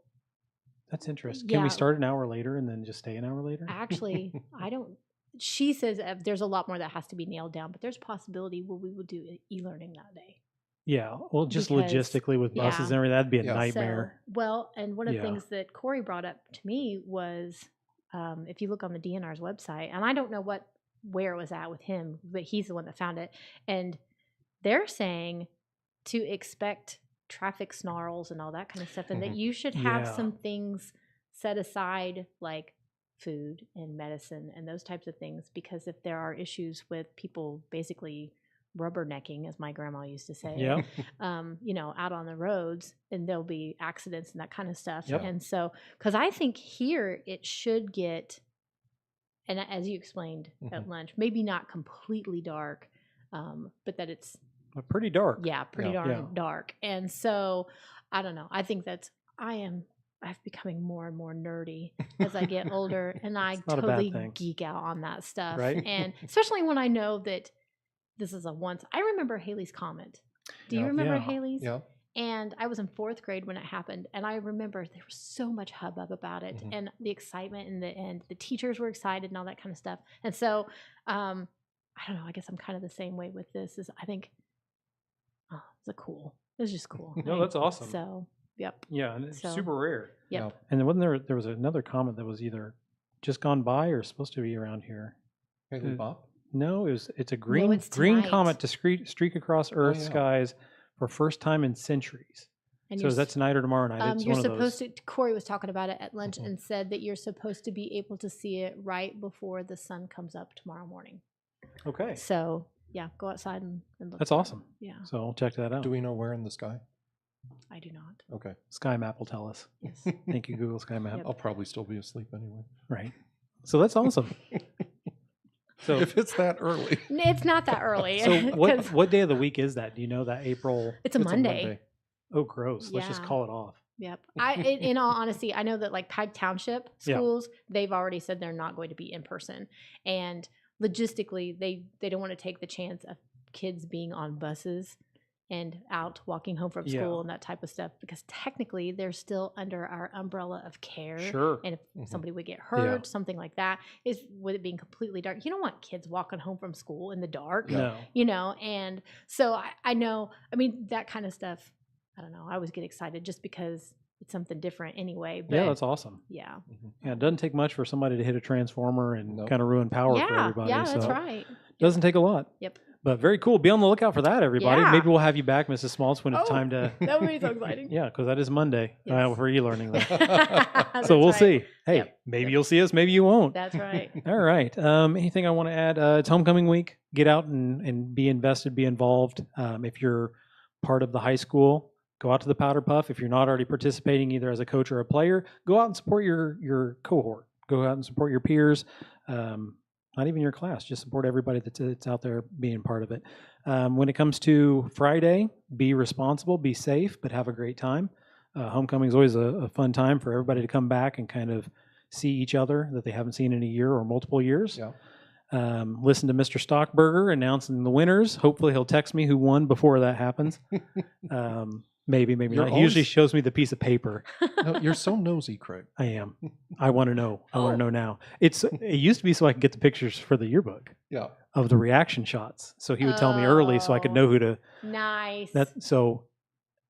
That's interesting. Can we Yeah. start an hour later and then just stay an hour later? actually, I don't. She says there's a lot more that has to be nailed down, but there's a possibility where we will do e-learning that day. Yeah. Well, just Because- logistically with buses yeah. and everything, that'd be a Yeah. nightmare. So, well, and one of the Yeah. things that Corey brought up to me was if you look on the DNR's website, and I don't know where it was at with him, but he's the one that found it. And they're saying to expect traffic snarls and all that kind of stuff, and that Mhm. you should have Yeah. some things set aside like food and medicine and those types of things, because if there are issues with people basically rubbernecking, as my grandma used to say, Yeah. out on the roads, and there'll be accidents and that kind of stuff. Yep. And so, because I think here it should get, and as you explained at lunch, maybe not completely dark, but that it's But pretty dark. pretty darn Yeah. dark. And so, I don't know. I think I'm becoming more and more nerdy as I get older, and I It's not a bad totally thing. geek out on that stuff. Right? And especially when I know that this is I remember Haley's Comet. Do you Yeah. remember Yeah. Haley's? Yeah. And I was in 4th grade when it happened, and I remember there was so much hubbub about it, Mhm. and the excitement, and the teachers were excited and all that kind of stuff. And so, I don't know. I guess I'm kind of the same way with this. Is I think, it's just cool. No, that's awesome. So, yep. Yeah, and it's So- super rare. Yep. And then wasn't there was another comet that was either just gone by or supposed to be around here. Haley Bopp? No, it's a green it's green tonight. comet to streak across Earth yeah. skies for first time in centuries. And So is that tonight or tomorrow night? It's you're one of supposed those. to. Corey was talking about it at lunch Mhm. and said that you're supposed to be able to see it right before the sun comes up tomorrow morning. Okay, So yeah, go outside and look. that's for it. awesome. Yeah, So I'll check that out. Do we know where in the sky? I do not. Okay. Sky Map will tell us. Yes. Thank you, Google Sky Map. Yep. I'll probably still be asleep anyway. Right. So that's awesome. So If it's that early. It's not that early. so 'cause what day of the week is that? Do you know that April? it's a Monday. Oh, gross. Let's just Yeah. call it off. Yep. In all honesty, I know that like Pike Township Yeah. schools, they've already said they're not going to be in person, and logistically, they don't want to take the chance of kids being on buses and out walking home from Yeah. school and that type of stuff, because technically they're still under our umbrella of care. Sure. And if Mhm. somebody would get hurt, something like that, is with it being completely dark. You don't want kids walking home from school in the dark. No. And so I know, I mean, that kind of stuff, I don't know. I always get excited just because it's something different anyway. But Yeah, that's awesome. yeah. Yeah, it doesn't take much for somebody to hit a transformer and Nope. kind of ruin power for Yeah, everybody. yeah, so that's right. doesn't take a lot. Yep. But very cool. Be on the lookout for that, everybody. Yeah. Maybe we'll have you back, Mrs. Smaltz, when it's Oh, time to. That would be so exciting. Yeah, because that is Monday Yes. for e-learning. Though. That's So we'll right. see. Hey, Yep. maybe Yep. you'll see us, maybe you won't. That's right. All right. Anything I want to add? It's homecoming week. Get out and be invested, be involved. If you're part of the high school, go out to the Powder Puff. If you're not already participating either as a coach or a player, go out and support your cohort. Go out and support your peers. Not even your class, just support everybody that's out there being part of it. When it comes to Friday, be responsible, be safe, but have a great time. Homecoming is always a fun time for everybody to come back and kind of see each other that they haven't seen in a year or multiple years. Yeah. Listen to Mr. Stockburger announcing the winners. Hopefully he'll text me who won before that happens. Maybe You're not. He usually always- shows me the piece of paper. No, you're so nosy, Craig. I am. I want to know. I want Oh. to know now. It used to be so I could get the pictures for the yearbook Yeah. of the reaction shots. So he would tell me early so I could Oh. know who to. Nice. So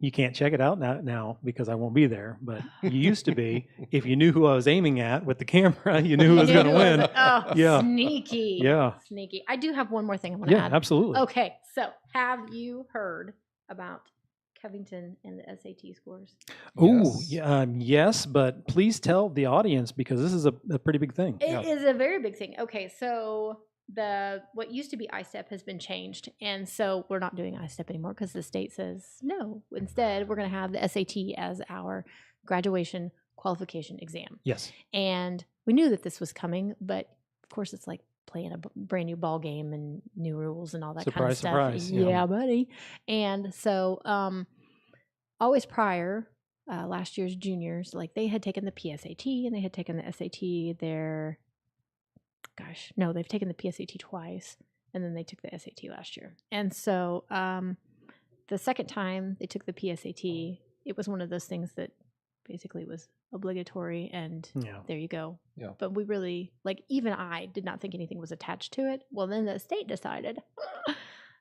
you can't check it out now because I won't be there. But you used to be, if you knew who I was aiming at with the camera, you knew who was You going to knew it win. was- Oh, Yeah. sneaky. Yeah. Sneaky. I do have one more thing I want to Yeah, add. absolutely. Okay, so have you heard about Covington and the SAT scores? Oh, Yes. yes, but please tell the audience because this is a pretty big thing. It is a very big thing. Okay, so what used to be ISTEP has been changed, and so we're not doing ISTEP anymore because the state says no. Instead, we're going to have the SAT as our graduation qualification exam. Yes. And we knew that this was coming, but of course, it's like playing a brand new ball game and new rules and all that kind of Surprise, stuff. surprise, yeah. Yeah, buddy. And so, always prior, last year's juniors, like they had taken the PSAT and they had taken the SAT. They've taken the PSAT twice, and then they took the SAT last year. And so, the second time they took the PSAT, it was one of those things that basically was obligatory, and Yeah. there you go. Yeah. But we really, even I did not think anything was attached to it. Well, then the state decided,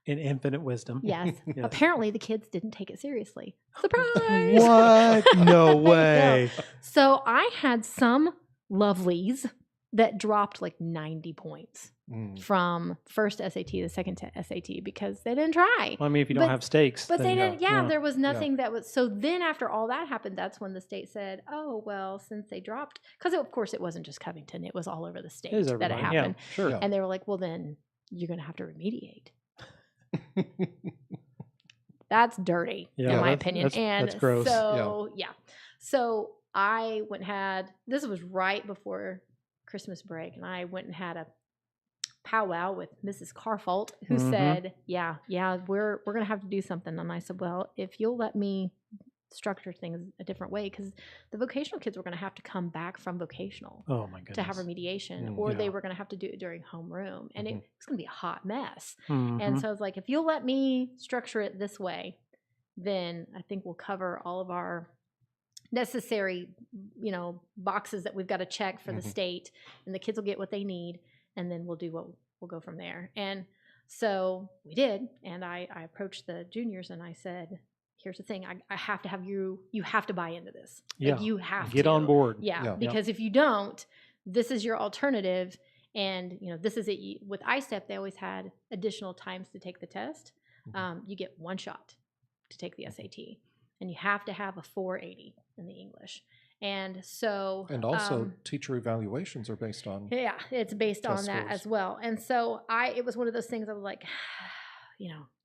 In infinite wisdom. yes, Yes. apparently the kids didn't take it seriously. Surprise! What? No I know. way. So I had some lovelies that dropped like 90 points Mm. from first SAT to second to SAT because they didn't try. Well, I mean, if you don't But- have stakes. But they then, didn't, there was nothing that was, so then after all that happened, that's when the state said, oh, well, since they dropped, because of course it wasn't just Covington, it was all over the state It is that it everybody. happened. Yeah, sure. Yeah. And they were like, well, then you're going to have to remediate. That's dirty, Yeah, in my that's- opinion. that's gross. So, So I went and had, this was right before Christmas break, and I went and had a powwow with Mrs. Carfault, who Mhm. said, we're going to have to do something. And I said, well, if you'll let me structure things a different way, because the vocational kids were going to have to come back from vocational Oh my goodness. to have remediation, Mm, or they yeah. were going to have to do it during homeroom, and it Mhm. was going to be a hot mess. Mhm. And so I was like, if you'll let me structure it this way, then I think we'll cover all of our necessary, boxes that we've got to check for the Mhm. state, and the kids will get what they need, and then we'll go from there. And so we did, and I approached the juniors and I said, here's the thing, I have to have you have to buy into this. Yeah. Like, you have Get to on board. Yeah, Yeah. because if you don't, this is your alternative. And this is it. With ISTEP, they always had additional times to take the test. Mhm. You get one shot to take the SAT, and you have to have a 480 in the English. And so, And also, teacher evaluations are based on. yeah, it's based on Test that scores. as well. And so it was one of those things I was like,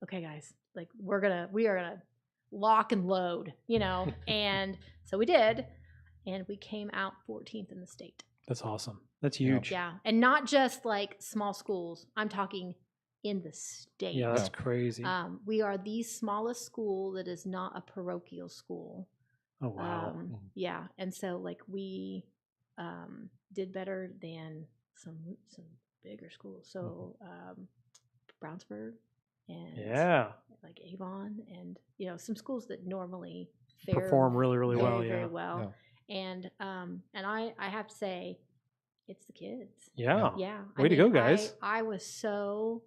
okay, guys, like we are gonna lock and load, and so we did, and we came out 14th in the state. That's awesome. That's Yeah. huge. Yeah, and not just like small schools. I'm talking in the state. Yeah, that's Yeah. crazy. We are the smallest school that is not a parochial school. Oh wow. Yeah, and so like we did better than some bigger schools. So Brownsburg and Yeah. like Avon, and some schools that normally fare Perform really, really very, well. very Yeah. well. And I have to say, it's the kids. Yeah. Yeah. Way to go, guys. I was so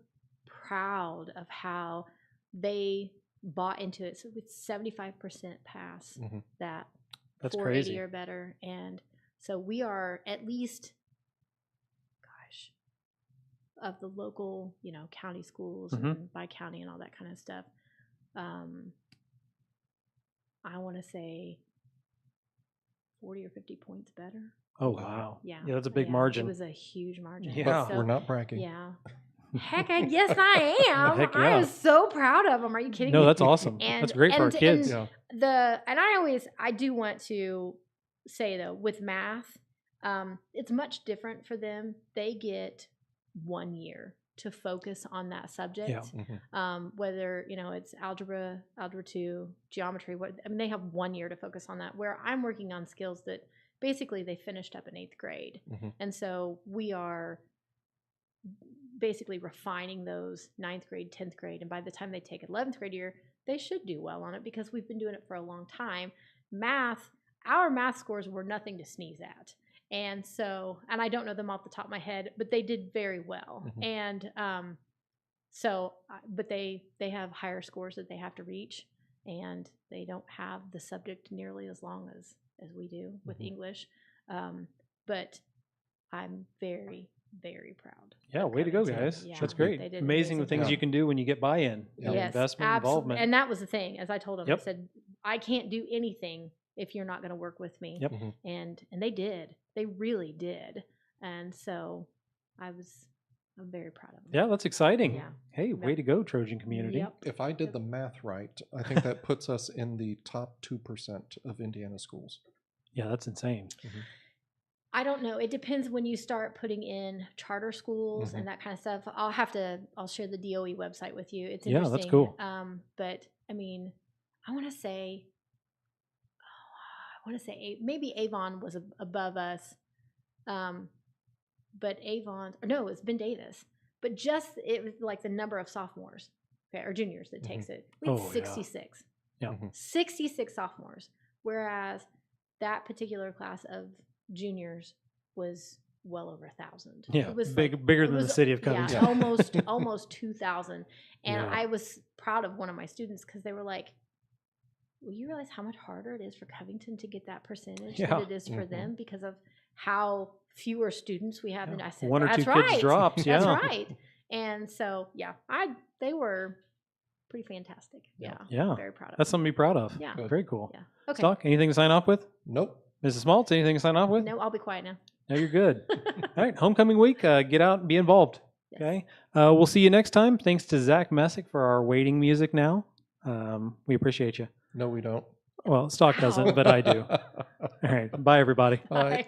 proud of how they bought into it. So with 75% pass, Mhm. that That's 480 crazy. or better. And so we are at least, gosh, of the local, county schools Mhm. and by county and all that kind of stuff. I want to say 40 or 50 points better. Oh wow. Yeah. Yeah, that's a big It margin. was a huge margin. Yeah. But we're not bragging. Yeah. Heck, yes, I am. Heck I yeah. am so proud of them. Are you kidding No, me? that's awesome. That's great for our kids. Yeah. I do want to say though, with math, it's much different for them. They get 1 year to focus on that subject. Yeah. Mhm. Whether it's algebra 2, geometry. They have 1 year to focus on that. Where I'm working on skills that basically they finished up in 8th grade, Mhm. and so we are basically refining those 9th grade, 10th grade, and by the time they take 11th grade year, they should do well on it because we've been doing it for a long time. Our math scores were nothing to sneeze at. And so, and I don't know them off the top of my head, but they did very well. Mhm. And but they have higher scores that they have to reach, and they don't have the subject nearly as long as we do with Mhm. English. But I'm very, very proud. Yeah, of way to go, Covington. guys. Yeah, That's they great. did an Amazing the amazing things job. you can do when you get buy-in. Yeah. Yes, Investment, absolutely. involvement. And that was the thing, as I told them, Yep. I said, I can't do anything if you're not going to work with me. Yep. Mhm. And they did. They really did. And so I'm very proud of them. Yeah, that's exciting. Yeah. Hey, way to go, Trojan community. Yep. If I did the math right, I think that puts us in the top 2% of Indiana schools. Yeah, that's insane. I don't know. It depends when you start putting in charter schools Mhm. and that kind of stuff. I'll share the DOE website with you. It's Yeah, interesting. that's cool. But I want to say, maybe Avon was above us. But it's Ben Davis. But it was like the number of sophomores, okay, or juniors that takes it. We had Oh, yeah. 66. Yeah. Mhm. 66 sophomores. Whereas that particular class of juniors was well over 1,000. Yeah, It was bigger it than the was- city of yeah, Covington. almost 2,000. And Yeah. I was proud of one of my students because they were like, well, you realize how much harder it is for Covington to get that percentage Yeah. than it is for Mhm. them because of how fewer students we have. Yeah. And I said, One or that's two right. kids drops. Yeah. That's right. And so, yeah, they were pretty fantastic. Yeah. Yeah. Very proud of That's them. something to be proud of. Yeah. Good. Very cool. Yeah. Okay. Stock, anything to sign off with? Nope. Mrs. Smaltz, anything to sign off with? No, I'll be quiet now. No, you're good. All right, homecoming week, get out and be involved. Yes. Okay. We'll see you next time. Thanks to Zach Messick for our waiting music now. We appreciate you. No, we don't. Well, Stock doesn't, but I do. All right. Bye, everybody. Bye. Bye.